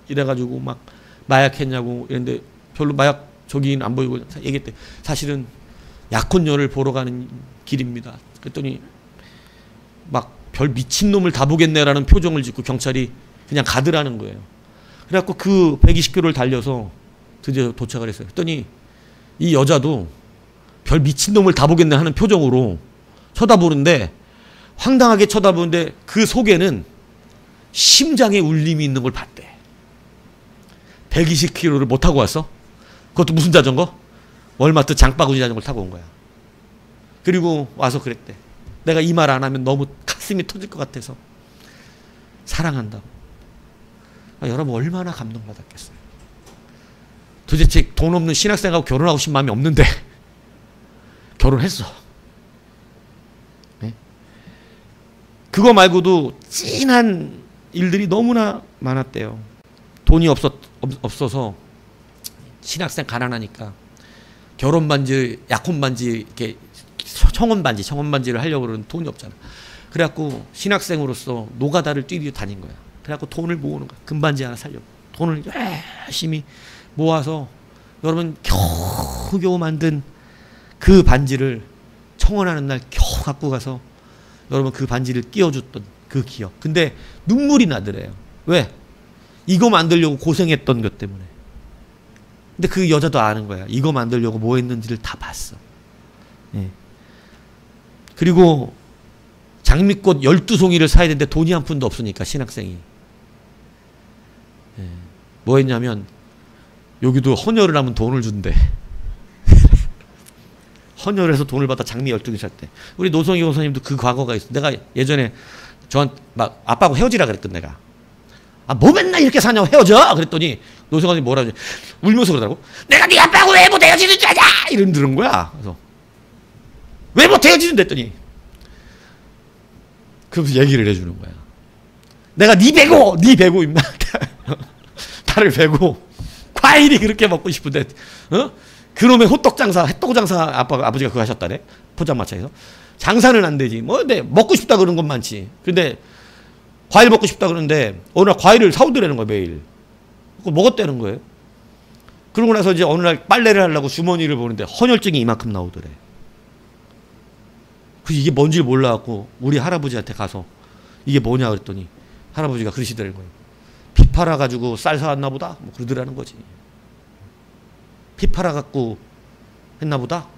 [SPEAKER 1] 이래가지고 막 마약했냐고 이랬는데 별로 마약 저기는 안 보이고 얘기했대. 사실은 약혼녀를 보러 가는 길입니다. 그랬더니 막 별 미친놈을 다 보겠네라는 표정을 짓고 경찰이 그냥 가더라는 거예요. 그래갖고 그 120km를 달려서 드디어 도착을 했어요. 그랬더니 이 여자도 별 미친놈을 다 보겠네 하는 표정으로 쳐다보는데 황당하게 쳐다보는데 그 속에는 심장에 울림이 있는 걸 봤대. 120km를 못 타고 왔어? 그것도 무슨 자전거? 월마트 장바구니 자전거를 타고 온 거야. 그리고 와서 그랬대. 내가 이 말 안 하면 너무 가슴이 터질 것 같아서 사랑한다고. 여러분 얼마나 감동받았겠어요. 도대체 돈 없는 신학생하고 결혼하고 싶은 마음이 없는데 결혼했어. 네? 그거 말고도 찐한 일들이 너무나 많았대요. 돈이 없어서 신학생 가난하니까 결혼 반지, 약혼 반지, 이렇게 청혼 반지를 하려고 그러는 돈이 없잖아. 그래갖고 신학생으로서 노가다를 뛰며 다닌 거야. 그래갖고 돈을 모으는 거야. 금반지 하나 사려고. 돈을 열심히 모아서 여러분 겨우겨우 만든 그 반지를 청혼하는 날 겨우 갖고 가서 여러분 그 반지를 끼워줬던 그 기억. 근데 눈물이 나더래요. 왜? 이거 만들려고 고생했던 것 때문에. 근데 그 여자도 아는 거야. 이거 만들려고 뭐 했는지를 다 봤어. 예. 그리고 장미꽃 12송이를 사야 되는데 돈이 한 푼도 없으니까 신학생이. 예. 뭐 했냐면 여기도 헌혈을 하면 돈을 준대. 헌혈을 해서 돈을 받아 장미 12개 샀대. 우리 노성희 교사님도 그 과거가 있어. 내가 예전에 저한테 막 아빠하고 헤어지라 그랬던 내가. 아, 뭐 맨날 이렇게 사냐고 헤어져? 그랬더니 노성환이 뭐라 그러지? 울면서 그러더라고. 내가 네 아빠하고 왜 못 헤어지는 줄 아냐? 이런 들은 거야. 그래서 왜 못 헤어지는 됐더니 그러면서 얘기를 해주는 거야. 내가 네 배고 임마. 나를 배고 과일이 그렇게 먹고 싶은데 그놈의 호떡 장사, 햇떡 장사 아버지가 그거 하셨다네. 포장마차에서. 장사는 안 되지. 뭐 근데 먹고 싶다 그러는 건 많지. 근데 과일 먹고 싶다 그러는데 어느 날 과일을 사오더라는 거야 매일. 그거 먹었다는 거예요. 그러고 나서 이제 어느 날 빨래를 하려고 주머니를 보는데 헌혈증이 이만큼 나오더래. 그래서 이게 뭔지를 몰라갖고 우리 할아버지한테 가서 이게 뭐냐 그랬더니 할아버지가 그러시더라는 거예요. 피 팔아가지고 쌀 사왔나 보다? 뭐 그러더라는 거지. 피 팔아갖고 했나 보다?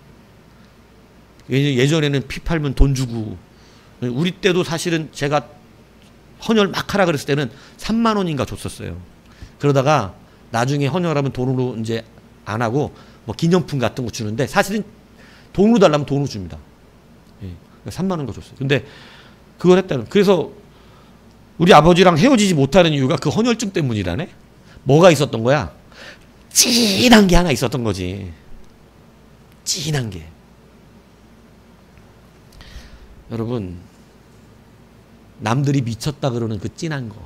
[SPEAKER 1] 예전에는 피 팔면 돈 주고 우리 때도 사실은 제가 헌혈 막 하라 그랬을 때는 3만 원인가 줬었어요. 그러다가 나중에 헌혈하면 돈으로 이제 안 하고 뭐 기념품 같은 거 주는데 사실은 돈으로 달라면 돈으로 줍니다. 예. 3만 원인가 줬어요. 근데 그걸 했다는. 그래서 우리 아버지랑 헤어지지 못하는 이유가 그 헌혈증 때문이라네? 뭐가 있었던 거야? 찐한 게 하나 있었던 거지. 찐한 게. 여러분, 남들이 미쳤다 그러는 그 찐한 거.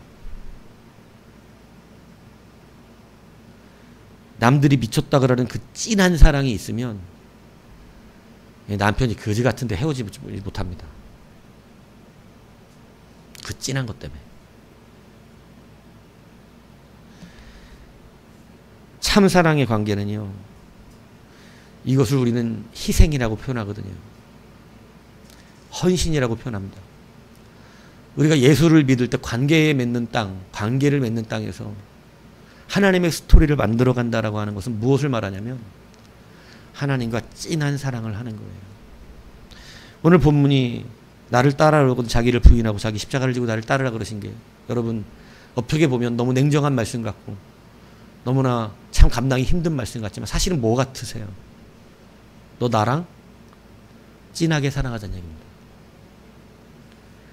[SPEAKER 1] 남들이 미쳤다 그러는 그 찐한 사랑이 있으면 남편이 거지 같은데 헤어지지 못합니다. 그 찐한 것 때문에. 참사랑의 관계는요, 이것을 우리는 희생이라고 표현하거든요. 헌신이라고 표현합니다. 우리가 예수를 믿을 때 관계에 맺는 땅, 관계를 맺는 땅에서 하나님의 스토리를 만들어 간다라고 하는 것은 무엇을 말하냐면 하나님과 찐한 사랑을 하는 거예요. 오늘 본문이 나를 따라오고 자기를 부인하고 자기 십자가를 지고 나를 따르라 그러신 게 여러분 어떻게 보면 너무 냉정한 말씀 같고 너무나 참 감당이 힘든 말씀 같지만 사실은 뭐 같으세요? 너 나랑 찐하게 사랑하자는 얘기입니다.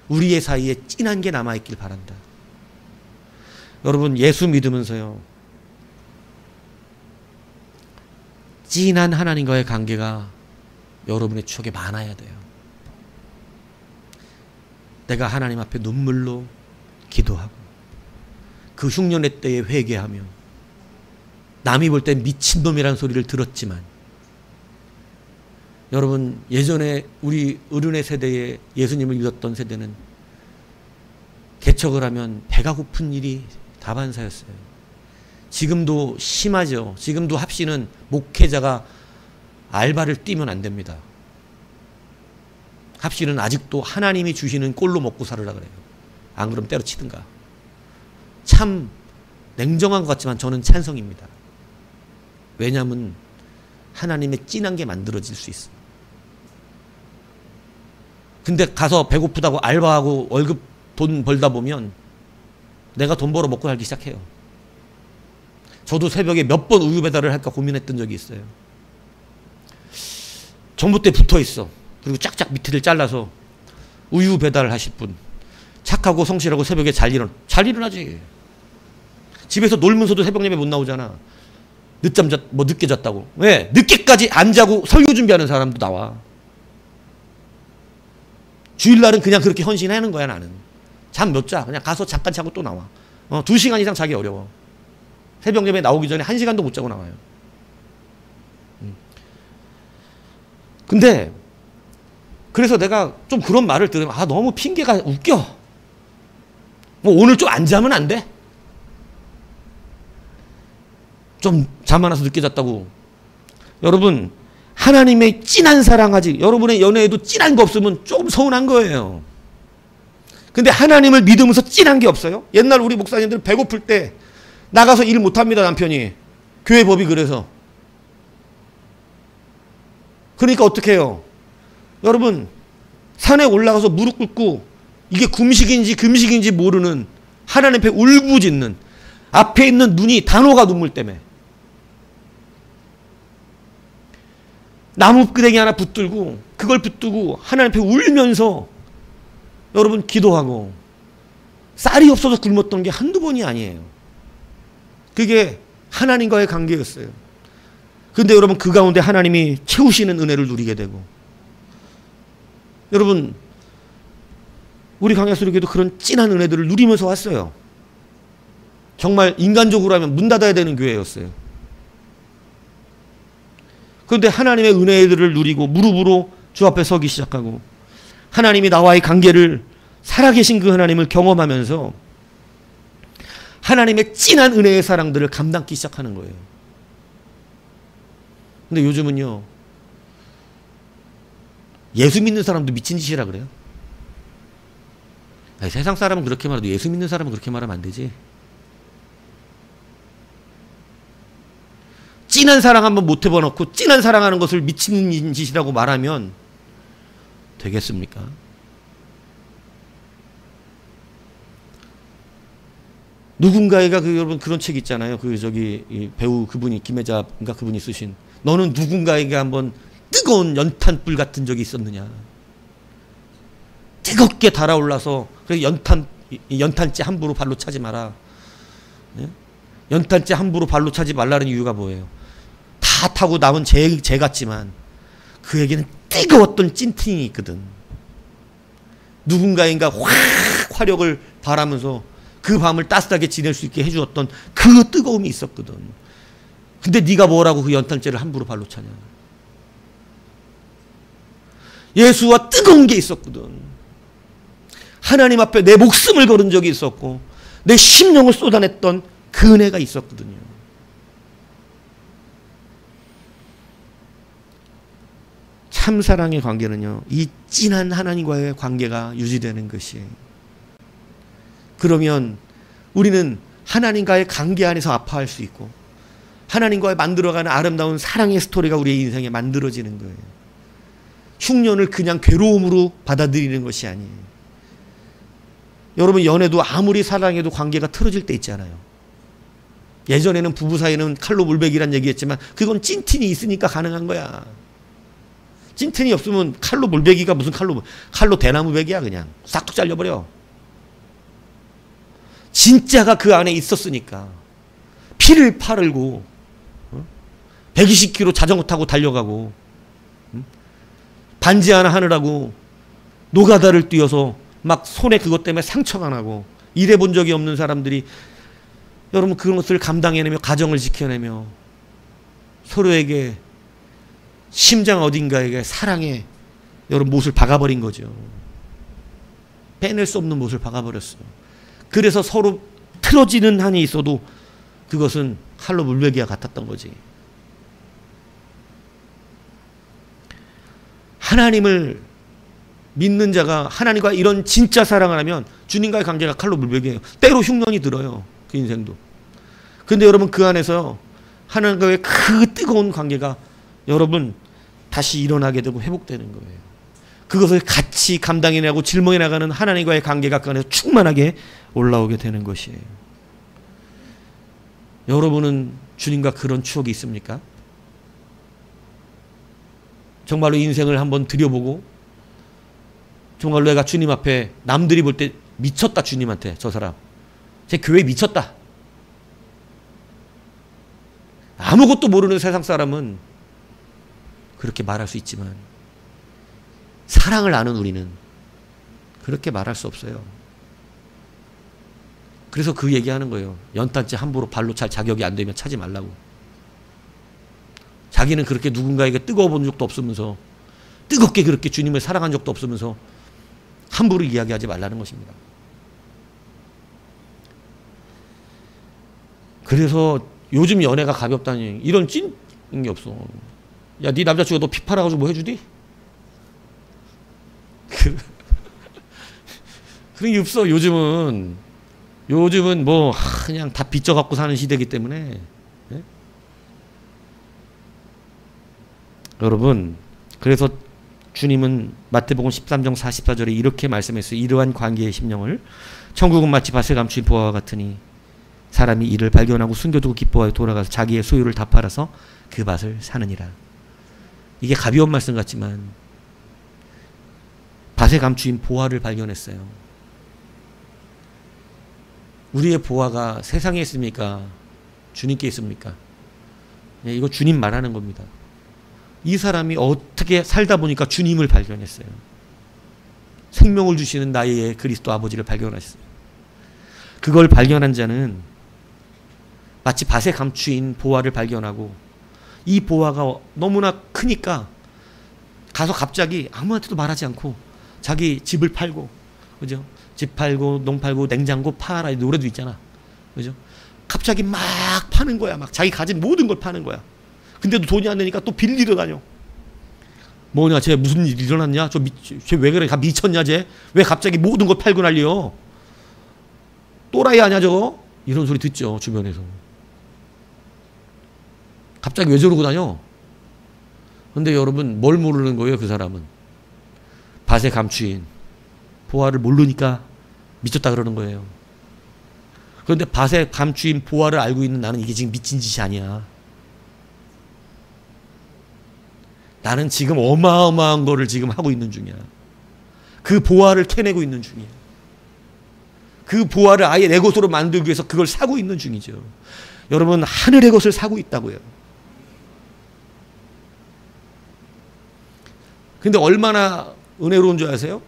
[SPEAKER 1] 우리의 사이에 찐한 게 남아있길 바란다. 여러분 예수 믿으면서요, 찐한 하나님과의 관계가 여러분의 추억에 많아야 돼요. 내가 하나님 앞에 눈물로 기도하고 그 흉년의 때에 회개하며 남이 볼 땐 미친놈이라는 소리를 들었지만 여러분 예전에 우리 어른의 세대에 예수님을 믿었던 세대는 개척을 하면 배가 고픈 일이 다반사였어요. 지금도 심하죠. 지금도 합시는 목회자가 알바를 뛰면 안 됩니다. 합시는 아직도 하나님이 주시는 꼴로 먹고 살으라 그래요. 안 그러면 때려치든가. 참 냉정한 것 같지만 저는 찬성입니다. 왜냐하면 하나님의 찐한 게 만들어질 수 있어요. 근데 가서 배고프다고 알바하고 월급 돈 벌다 보면 내가 돈 벌어 먹고 살기 시작해요. 저도 새벽에 몇 번 우유 배달을 할까 고민했던 적이 있어요. 정부 때 붙어 있어. 그리고 쫙쫙 밑에를 잘라서 우유 배달을 하실 분. 착하고 성실하고 새벽에 잘 일어나지. 집에서 놀면서도 새벽 예배 못 나오잖아. 늦게 잤다고. 왜? 늦게까지 안 자고 설교 준비하는 사람도 나와. 주일날은 그냥 그렇게 헌신하는 거야, 나는. 잠 못 자. 그냥 가서 잠깐 자고 또 나와. 2시간 이상 자기 어려워. 새벽 예배 나오기 전에 1시간도 못 자고 나와요. 근데, 그래서 내가 좀 그런 말을 들으면, 너무 핑계가 웃겨. 오늘 좀 안 자면 안 돼? 좀 잠 안 와서 늦게 잤다고. 여러분, 하나님의 찐한 사랑하지. 여러분의 연애에도 찐한 거 없으면 좀 서운한 거예요. 근데 하나님을 믿으면서 찐한 게 없어요? 옛날 우리 목사님들 배고플 때 나가서 일 못합니다, 남편이. 교회 법이 그래서. 그러니까 어떻게 해요? 여러분, 산에 올라가서 무릎 꿇고 이게 금식인지 금식인지 모르는 하나님 앞에 울부짖는 앞에 있는 눈이 단호가 눈물 때문에 나무 끄댕이 하나 붙들고 그걸 붙들고 하나님 앞에 울면서 여러분 기도하고 쌀이 없어서 굶었던 게 한두 번이 아니에요. 그게 하나님과의 관계였어요. 그런데 여러분 그 가운데 하나님이 채우시는 은혜를 누리게 되고 여러분 우리 강야수리교도 그런 찐한 은혜들을 누리면서 왔어요. 정말 인간적으로 하면 문 닫아야 되는 교회였어요. 그런데 하나님의 은혜들을 누리고 무릎으로 주 앞에 서기 시작하고 하나님이 나와의 관계를 살아계신 그 하나님을 경험하면서 하나님의 찐한 은혜의 사랑들을 감당하기 시작하는 거예요. 근데 요즘은요, 예수 믿는 사람도 미친 짓이라 그래요. 아니, 세상 사람은 그렇게 말해도 예수 믿는 사람은 그렇게 말하면 안 되지. 찐한 사랑 한번 못 해봐놓고 찐한 사랑하는 것을 미친 짓이라고 말하면 되겠습니까? 누군가가 여러분 그런 책 있잖아요. 이 배우 그분이 김혜자인가 그분이 쓰신 너는 누군가에게 한번 뜨거운 연탄불 같은 적이 있었느냐. 뜨겁게 달아올라서 그래서 연탄재 함부로 발로 차지 마라. 예? 연탄재 함부로 발로 차지 말라는 이유가 뭐예요? 다 타고 남은 재 같지만 그에게는 뜨거웠던 찐팅이 있거든. 누군가인가 확 화력을 발하면서 그 밤을 따뜻하게 지낼 수 있게 해주었던 그 뜨거움이 있었거든. 근데 네가 뭐라고 그 연탄재를 함부로 발로 차냐. 예수와 뜨거운 게 있었거든. 하나님 앞에 내 목숨을 걸은 적이 있었고 내 심령을 쏟아냈던 그 은혜가 있었거든요. 참사랑의 관계는요, 이 진한 하나님과의 관계가 유지되는 것이에요. 그러면 우리는 하나님과의 관계 안에서 아파할 수 있고 하나님과의 만들어가는 아름다운 사랑의 스토리가 우리의 인생에 만들어지는 거예요. 흉년을 그냥 괴로움으로 받아들이는 것이 아니에요. 여러분 연애도 아무리 사랑해도 관계가 틀어질 때 있잖아요. 예전에는 부부 사이는 칼로 물베기란 얘기했지만 그건 찐틴이 있으니까 가능한 거야. 찐텐이 없으면 칼로 물베기가 무슨 칼로 대나무 베기야. 그냥 싹둑 잘려버려. 진짜가 그 안에 있었으니까 피를 팔고 120km 자전거 타고 달려가고 반지 하나 하느라고 노가다를 뛰어서 막 손에 그것 때문에 상처가 나고 일해본 적이 없는 사람들이 여러분 그런 것을 감당해내며 가정을 지켜내며 서로에게 심장 어딘가에게 사랑의 여러분 못을 박아버린 거죠. 빼낼 수 없는 못을 박아버렸어요. 그래서 서로 틀어지는 한이 있어도 그것은 칼로 물베기와 같았던 거지. 하나님을 믿는 자가 하나님과 이런 진짜 사랑을 하면 주님과의 관계가 칼로 물베기예요. 때로 흉년이 들어요. 그 인생도. 근데 여러분 그 안에서 하나님과의 그 뜨거운 관계가 여러분 다시 일어나게 되고 회복되는 거예요. 그것을 같이 감당해내고 짊어져 나가는 하나님과의 관계가 그 안에서 충만하게 올라오게 되는 것이에요. 여러분은 주님과 그런 추억이 있습니까? 정말로 인생을 한번 들여보고 정말로 내가 주님 앞에 남들이 볼 때 미쳤다. 주님한테 저 사람 제 교회 미쳤다. 아무것도 모르는 세상 사람은 그렇게 말할 수 있지만 사랑을 아는 우리는 그렇게 말할 수 없어요. 그래서 그 얘기하는 거예요. 연탄재 함부로 발로 찰 자격이 안 되면 차지 말라고. 자기는 그렇게 누군가에게 뜨거워 본 적도 없으면서 뜨겁게 그렇게 주님을 사랑한 적도 없으면서 함부로 이야기하지 말라는 것입니다. 그래서 요즘 연애가 가볍다니 이런 찐인 게 없어. 야, 네 남자친구가 너 피 팔아가지고 뭐 해주디? 그런 게 없어. 요즘은 뭐 그냥 다 빚져갖고 사는 시대이기 때문에. 네? 여러분 그래서 주님은 마태복음 13장 44절에 이렇게 말씀했어요. 이러한 관계의 심령을 천국은 마치 밭에 감춘 보화와 같으니 사람이 이를 발견하고 숨겨두고 기뻐하여 돌아가서 자기의 소유를 다 팔아서 그 밭을 사느니라. 이게 가벼운 말씀 같지만 밭에 감추인 보화를 발견했어요. 우리의 보화가 세상에 있습니까? 주님께 있습니까? 네, 이거 주님 말하는 겁니다. 이 사람이 어떻게 살다 보니까 주님을 발견했어요. 생명을 주시는 나의 그리스도 아버지를 발견하셨어요. 그걸 발견한 자는 마치 밭에 감추인 보화를 발견하고 이 보화가 너무나 크니까 가서 갑자기 아무한테도 말하지 않고 자기 집을 팔고, 그죠? 집 팔고 농 팔고 냉장고 팔아라 이 노래도 있잖아, 그죠? 갑자기 막 파는 거야. 막 자기 가진 모든 걸 파는 거야. 근데도 돈이 안 되니까 또 빌리러 다녀. 뭐냐, 쟤 무슨 일 일어났냐? 쟤 왜 그래? 다 미쳤냐, 쟤? 왜 갑자기 모든 걸 팔고 난리여? 또라이 아냐, 저거? 이런 소리 듣죠, 주변에서. 갑자기 왜 저러고 다녀? 근데 여러분, 뭘 모르는 거예요, 그 사람은? 밭에 감추인 보화를 모르니까 미쳤다 그러는 거예요. 그런데 밭에 감추인 보화를 알고 있는 나는 이게 지금 미친 짓이 아니야. 나는 지금 어마어마한 거를 지금 하고 있는 중이야. 그 보화를 캐내고 있는 중이야. 그 보화를 아예 내 것으로 만들기 위해서 그걸 사고 있는 중이죠. 여러분, 하늘의 것을 사고 있다고요. 근데 얼마나 은혜로운 줄 아세요?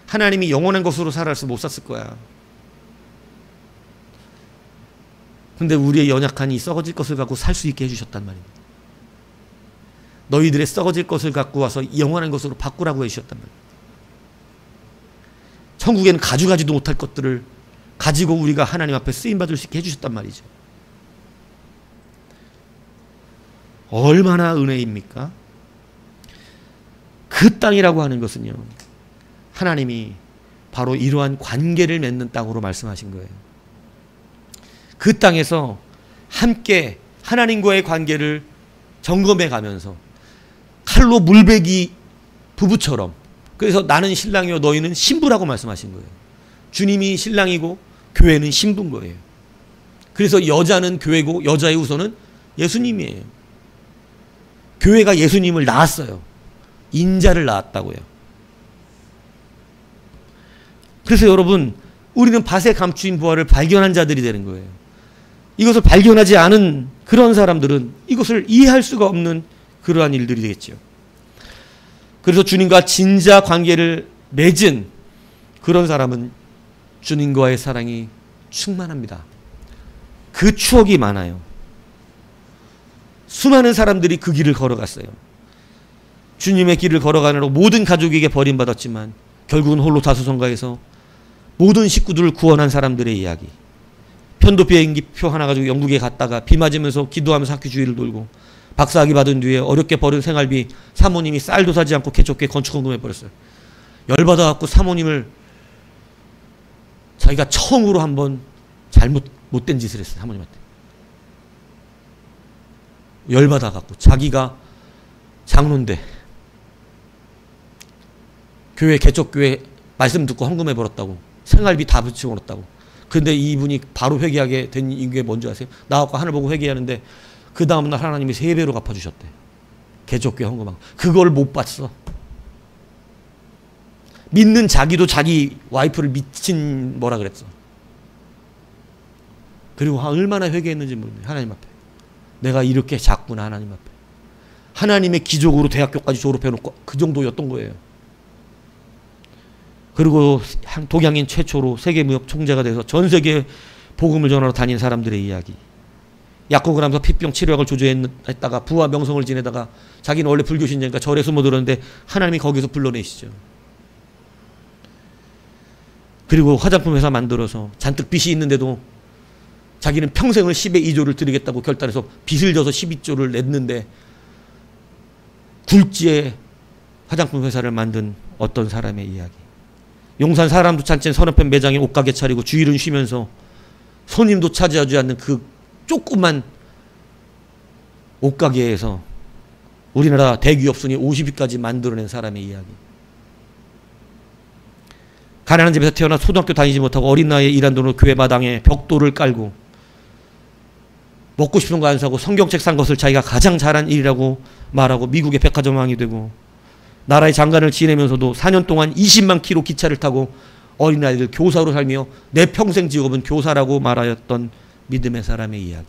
[SPEAKER 1] 하나님이 영원한 것으로 살아서 못 샀을 거야. 근데 우리의 연약한 이 썩어질 것을 갖고 살 수 있게 해주셨단 말입니다. 너희들의 썩어질 것을 갖고 와서 영원한 것으로 바꾸라고 해주셨단 말입니다. 천국에는 가져가지도 못할 것들을 가지고 우리가 하나님 앞에 쓰임받을 수 있게 해주셨단 말이죠. 얼마나 은혜입니까? 그 땅이라고 하는 것은요, 하나님이 바로 이러한 관계를 맺는 땅으로 말씀하신 거예요. 그 땅에서 함께 하나님과의 관계를 점검해 가면서 칼로 물베기 부부처럼, 그래서 나는 신랑이요 너희는 신부라고 말씀하신 거예요. 주님이 신랑이고 교회는 신부인 거예요. 그래서 여자는 교회고 여자의 우선은 예수님이에요. 교회가 예수님을 낳았어요. 인자를 낳았다고요. 그래서 여러분, 우리는 밭에 감추인 보화를 발견한 자들이 되는 거예요. 이것을 발견하지 않은 그런 사람들은 이것을 이해할 수가 없는 그러한 일들이 되겠죠. 그래서 주님과 진짜 관계를 맺은 그런 사람은 주님과의 사랑이 충만합니다. 그 추억이 많아요. 수많은 사람들이 그 길을 걸어갔어요. 주님의 길을 걸어가느라고 모든 가족에게 버림받았지만 결국은 홀로 다수성가에서 모든 식구들을 구원한 사람들의 이야기. 편도 비행기표 하나 가지고 영국에 갔다가 비 맞으면서 기도하면서 학교 주위를 돌고 박사학위 받은 뒤에 어렵게 벌은 생활비 사모님이 쌀도 사지 않고 개쫓게 건축헌금 해버렸어요. 열받아갖고 사모님을 자기가 처음으로 한번 못된 짓을 했어요. 사모님한테. 열받아갖고 자기가 장로인데 교회 개척교회 말씀 듣고 헌금해버렸다고 생활비 다 붙여버렸다고. 근데 이분이 바로 회개하게 된 이게 뭔지 아세요? 나하고 하늘 보고 회개하는데 그 다음날 하나님이 3배로 갚아주셨대. 개척교회 헌금하고. 그걸 못 봤어. 믿는 자기도 자기 와이프를 미친 뭐라 그랬어. 그리고 얼마나 회개했는지 모르네. 하나님 앞에. 내가 이렇게 작구나 하나님 앞에. 하나님의 기적으로 대학교까지 졸업해놓고 그 정도였던 거예요. 그리고 동양인 최초로 세계무역 총재가 돼서 전 세계에 복음을 전하러 다닌 사람들의 이야기. 약국을 하면서 피병 치료약을 조제했다가 부와 명성을 지내다가 자기는 원래 불교신자니까 절에 숨어들었는데 하나님이 거기서 불러내시죠. 그리고 화장품 회사 만들어서 잔뜩 빚이 있는데도 자기는 평생을 10의 2조를 드리겠다고 결단해서 빚을 져서 12조를 냈는데 굴지에 화장품 회사를 만든 어떤 사람의 이야기. 용산 사람도 찾지 않은 서너편 매장에 옷가게 차리고 주일은 쉬면서 손님도 차지하지 않는 그 조그만 옷가게에서 우리나라 대기업 순위 50위까지 만들어낸 사람의 이야기. 가난한 집에서 태어나 초등학교 다니지 못하고 어린 나이에 일한 돈으로 교회 마당에 벽돌을 깔고 먹고 싶은 거 안 사고 성경책 산 것을 자기가 가장 잘한 일이라고 말하고 미국의 백화점 왕이 되고 나라의 장관을 지내면서도 4년 동안 20만 킬로 기차를 타고 어린아이들 교사로 살며 내 평생 직업은 교사라고 말하였던 믿음의 사람의 이야기.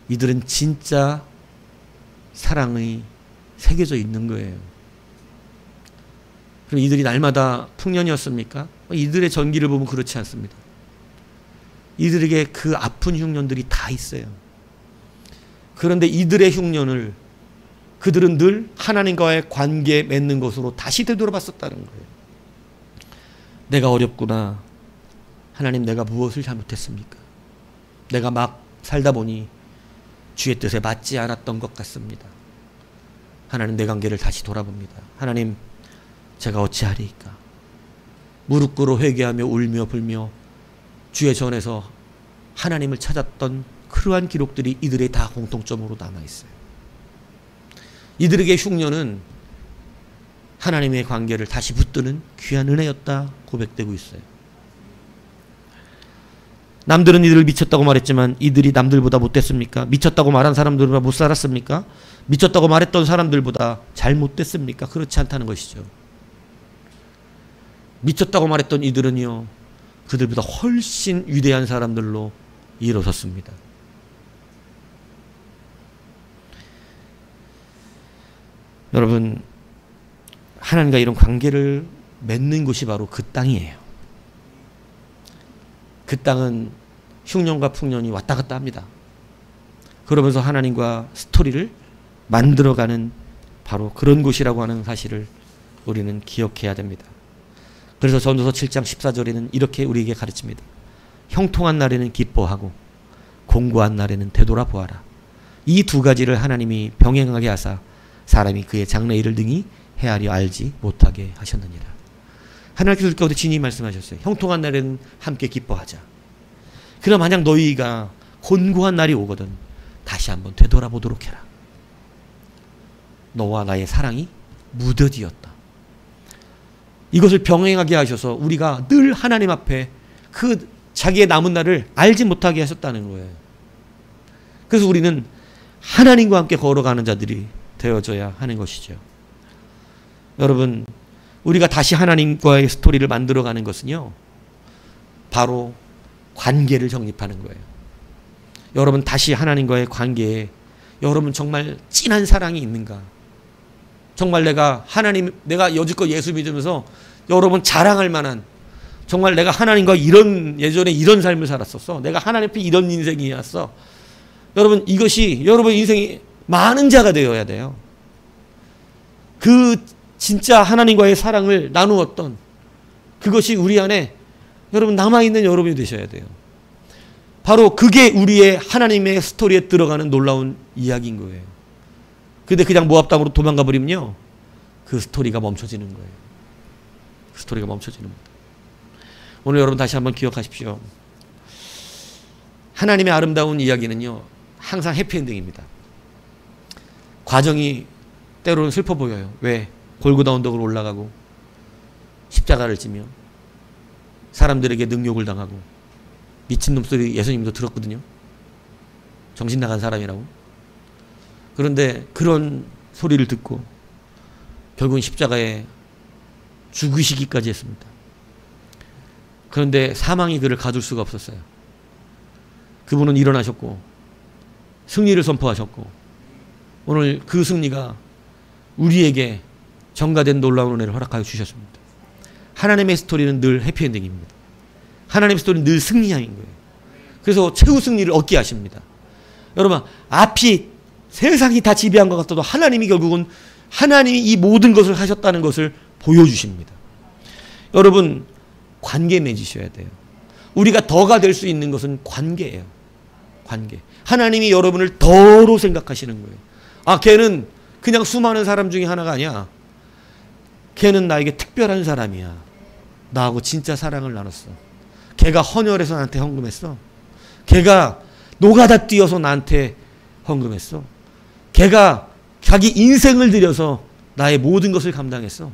[SPEAKER 1] 이들은 진짜 사랑이 새겨져 있는 거예요. 그럼 이들이 날마다 풍년이었습니까? 이들의 전기를 보면 그렇지 않습니다. 이들에게 그 아픈 흉년들이 다 있어요. 그런데 이들의 흉년을 그들은 늘 하나님과의 관계 맺는 것으로 다시 되돌아봤었다는 거예요. 내가 어렵구나. 하나님, 내가 무엇을 잘못했습니까? 내가 막 살다 보니 주의 뜻에 맞지 않았던 것 같습니다. 하나님, 내 관계를 다시 돌아봅니다. 하나님, 제가 어찌하리이까? 무릎 꿇어 회개하며 울며 불며 주의 전에서 하나님을 찾았던 그러한 기록들이 이들의 다 공통점으로 남아있어요. 이들에게 흉년은 하나님의 관계를 다시 붙드는 귀한 은혜였다 고백되고 있어요. 남들은 이들을 미쳤다고 말했지만 이들이 남들보다 못됐습니까? 미쳤다고 말한 사람들보다 못 살았습니까? 미쳤다고 말했던 사람들보다 잘못됐습니까? 그렇지 않다는 것이죠. 미쳤다고 말했던 이들은요, 그들보다 훨씬 위대한 사람들로 일어섰습니다. 여러분, 하나님과 이런 관계를 맺는 곳이 바로 그 땅이에요. 그 땅은 흉년과 풍년이 왔다 갔다 합니다. 그러면서 하나님과 스토리를 만들어가는 바로 그런 곳이라고 하는 사실을 우리는 기억해야 됩니다. 그래서 전도서 7장 14절에는 이렇게 우리에게 가르칩니다. 형통한 날에는 기뻐하고 공고한 날에는 되돌아보아라. 이 두 가지를 하나님이 병행하게 하사 사람이 그의 장래일을 능히 헤아려 알지 못하게 하셨느니라. 하나님께서 우리 가운데 진히 말씀하셨어요. 형통한 날에는 함께 기뻐하자. 그럼 만약 너희가 곤고한 날이 오거든 다시 한번 되돌아보도록 해라. 너와 나의 사랑이 무뎌지었다. 이것을 병행하게 하셔서 우리가 늘 하나님 앞에 그 자기의 남은 날을 알지 못하게 하셨다는 거예요. 그래서 우리는 하나님과 함께 걸어가는 자들이 되어져야 하는 것이죠. 여러분, 우리가 다시 하나님과의 스토리를 만들어가는 것은요, 바로 관계를 정립하는 거예요. 여러분, 다시 하나님과의 관계에 여러분 정말 진한 사랑이 있는가? 정말 내가 여지껏 예수 믿으면서 여러분 자랑할 만한, 정말 내가 하나님과 예전에 이런 삶을 살았었어. 내가 하나님 앞에 이런 인생이었어. 여러분, 이것이 여러분 인생이 많은 자가 되어야 돼요. 그 진짜 하나님과의 사랑을 나누었던 그것이 우리 안에 여러분 남아있는 여러분이 되셔야 돼요. 바로 그게 우리의 하나님의 스토리에 들어가는 놀라운 이야기인 거예요. 근데 그냥 모압 땅으로 도망가 버리면요, 그 스토리가 멈춰지는 거예요. 그 스토리가 멈춰지는 겁니다. 오늘 여러분 다시 한번 기억하십시오. 하나님의 아름다운 이야기는요, 항상 해피엔딩입니다. 과정이 때로는 슬퍼 보여요. 왜? 골고다 언덕으로 올라가고 십자가를 지며 사람들에게 능욕을 당하고 미친놈 소리 예수님도 들었거든요. 정신 나간 사람이라고. 그런데 그런 소리를 듣고 결국은 십자가에 죽으시기까지 했습니다. 그런데 사망이 그를 가둘 수가 없었어요. 그분은 일어나셨고 승리를 선포하셨고 오늘 그 승리가 우리에게 전가된 놀라운 은혜를 허락하여 주셨습니다. 하나님의 스토리는 늘 해피엔딩입니다. 하나님의 스토리는 늘 승리함인 거예요. 그래서 최후 승리를 얻게 하십니다. 여러분, 앞이 세상이 다 지배한 것 같아도 하나님이 결국은 하나님이 이 모든 것을 하셨다는 것을 보여주십니다. 여러분, 관계 맺으셔야 돼요. 우리가 더가 될 수 있는 것은 관계예요. 관계. 하나님이 여러분을 더로 생각하시는 거예요. 아, 걔는 그냥 수많은 사람 중에 하나가 아니야. 걔는 나에게 특별한 사람이야. 나하고 진짜 사랑을 나눴어. 걔가 헌혈해서 나한테 헌금했어. 걔가 노가다 뛰어서 나한테 헌금했어. 걔가 자기 인생을 들여서 나의 모든 것을 감당했어.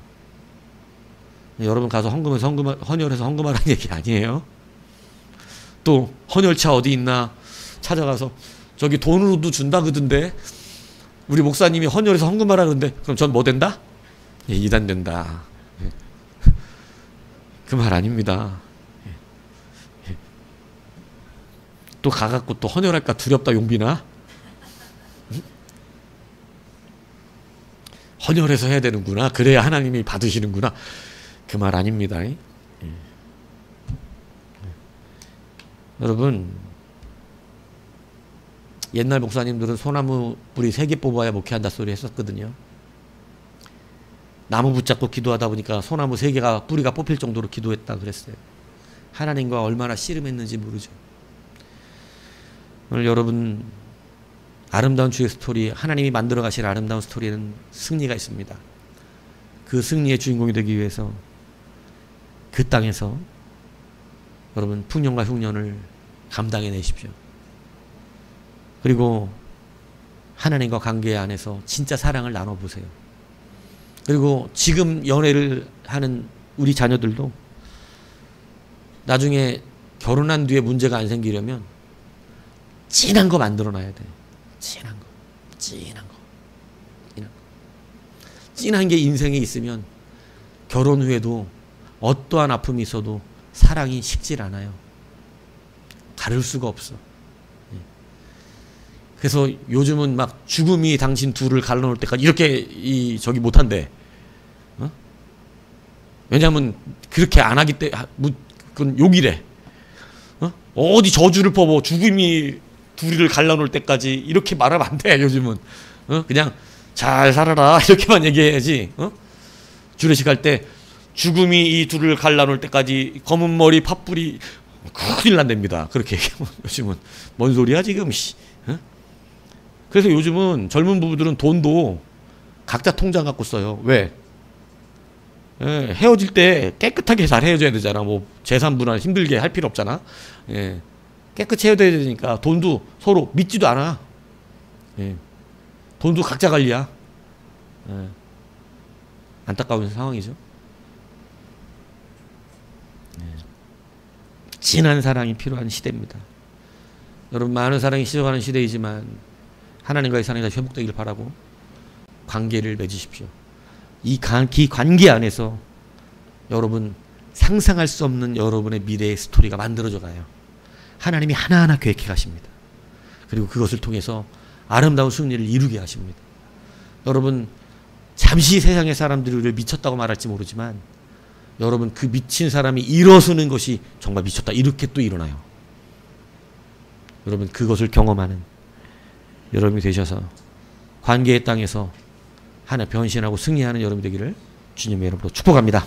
[SPEAKER 1] 여러분 가서 헌혈해서 헌금하라는 얘기 아니에요. 또 헌혈차 어디 있나 찾아가서 저기 돈으로도 준다 그러던데 우리 목사님이 헌혈해서 헌금하라 그러는데 그럼 전 뭐 된다? 예, 이단 된다. 그 말 아닙니다. 또 가갖고 또 헌혈할까 두렵다 용비나? 헌혈해서 해야 되는구나. 그래야 하나님이 받으시는구나. 그 말 아닙니다. 여러분, 옛날 목사님들은 소나무 뿌리 3개 뽑아야 목회한다 소리 했었거든요. 나무 붙잡고 기도하다 보니까 소나무 3개가 뿌리가 뽑힐 정도로 기도했다 그랬어요. 하나님과 얼마나 씨름했는지 모르죠. 오늘 여러분, 아름다운 주의 스토리, 하나님이 만들어 가실 아름다운 스토리에는 승리가 있습니다. 그 승리의 주인공이 되기 위해서 그 땅에서 여러분 풍년과 흉년을 감당해 내십시오. 그리고 하나님과 관계 안에서 진짜 사랑을 나눠보세요. 그리고 지금 연애를 하는 우리 자녀들도 나중에 결혼한 뒤에 문제가 안 생기려면 진한 거 만들어 놔야 돼. 진한 거. 진한 게 인생에 있으면 결혼 후에도 어떠한 아픔이 있어도 사랑이 식질 않아요. 가릴 수가 없어. 그래서 요즘은 막 죽음이 당신 둘을 갈라놓을 때까지 이렇게 저기 못한대. 왜냐하면 그렇게 안 하기 때문에 그건 욕이래. 어디 저주를 퍼부 죽음이 둘이를 갈라놓을 때까지 이렇게 말하면 안 돼. 요즘은 그냥 잘 살아라 이렇게만 얘기해야지. 주례식 할 때 죽음이 이 둘을 갈라놓을 때까지 검은 머리 팥불이 큰일 난답니다. 그렇게 얘기하면 요즘은 뭔 소리야 지금. 그래서 요즘은 젊은 부부들은 돈도 각자 통장 갖고 써요. 왜? 헤어질 때 깨끗하게 잘 헤어져야 되잖아. 뭐 재산 분할 힘들게 할 필요 없잖아. 깨끗이 헤어져야 되니까 돈도 서로 믿지도 않아. 돈도 각자 관리야. 안타까운 상황이죠. 진한 사랑이 필요한 시대입니다. 여러분, 많은 사랑이 시작하는 시대이지만 하나님과의 사랑이 다시 회복되기를 바라고 관계를 맺으십시오. 이 관계 안에서 여러분 상상할 수 없는 여러분의 미래의 스토리가 만들어져 가요. 하나님이 하나하나 계획해 가십니다. 그리고 그것을 통해서 아름다운 승리를 이루게 하십니다. 여러분, 잠시 세상의 사람들이 우리를 미쳤다고 말할지 모르지만 여러분, 그 미친 사람이 일어서는 것이 정말 미쳤다 이렇게 또 일어나요. 여러분, 그것을 경험하는 여러분이 되셔서 관계의 땅에서 하나 변신하고 승리하는 여러분이 되기를 주님의 이름으로 축복합니다.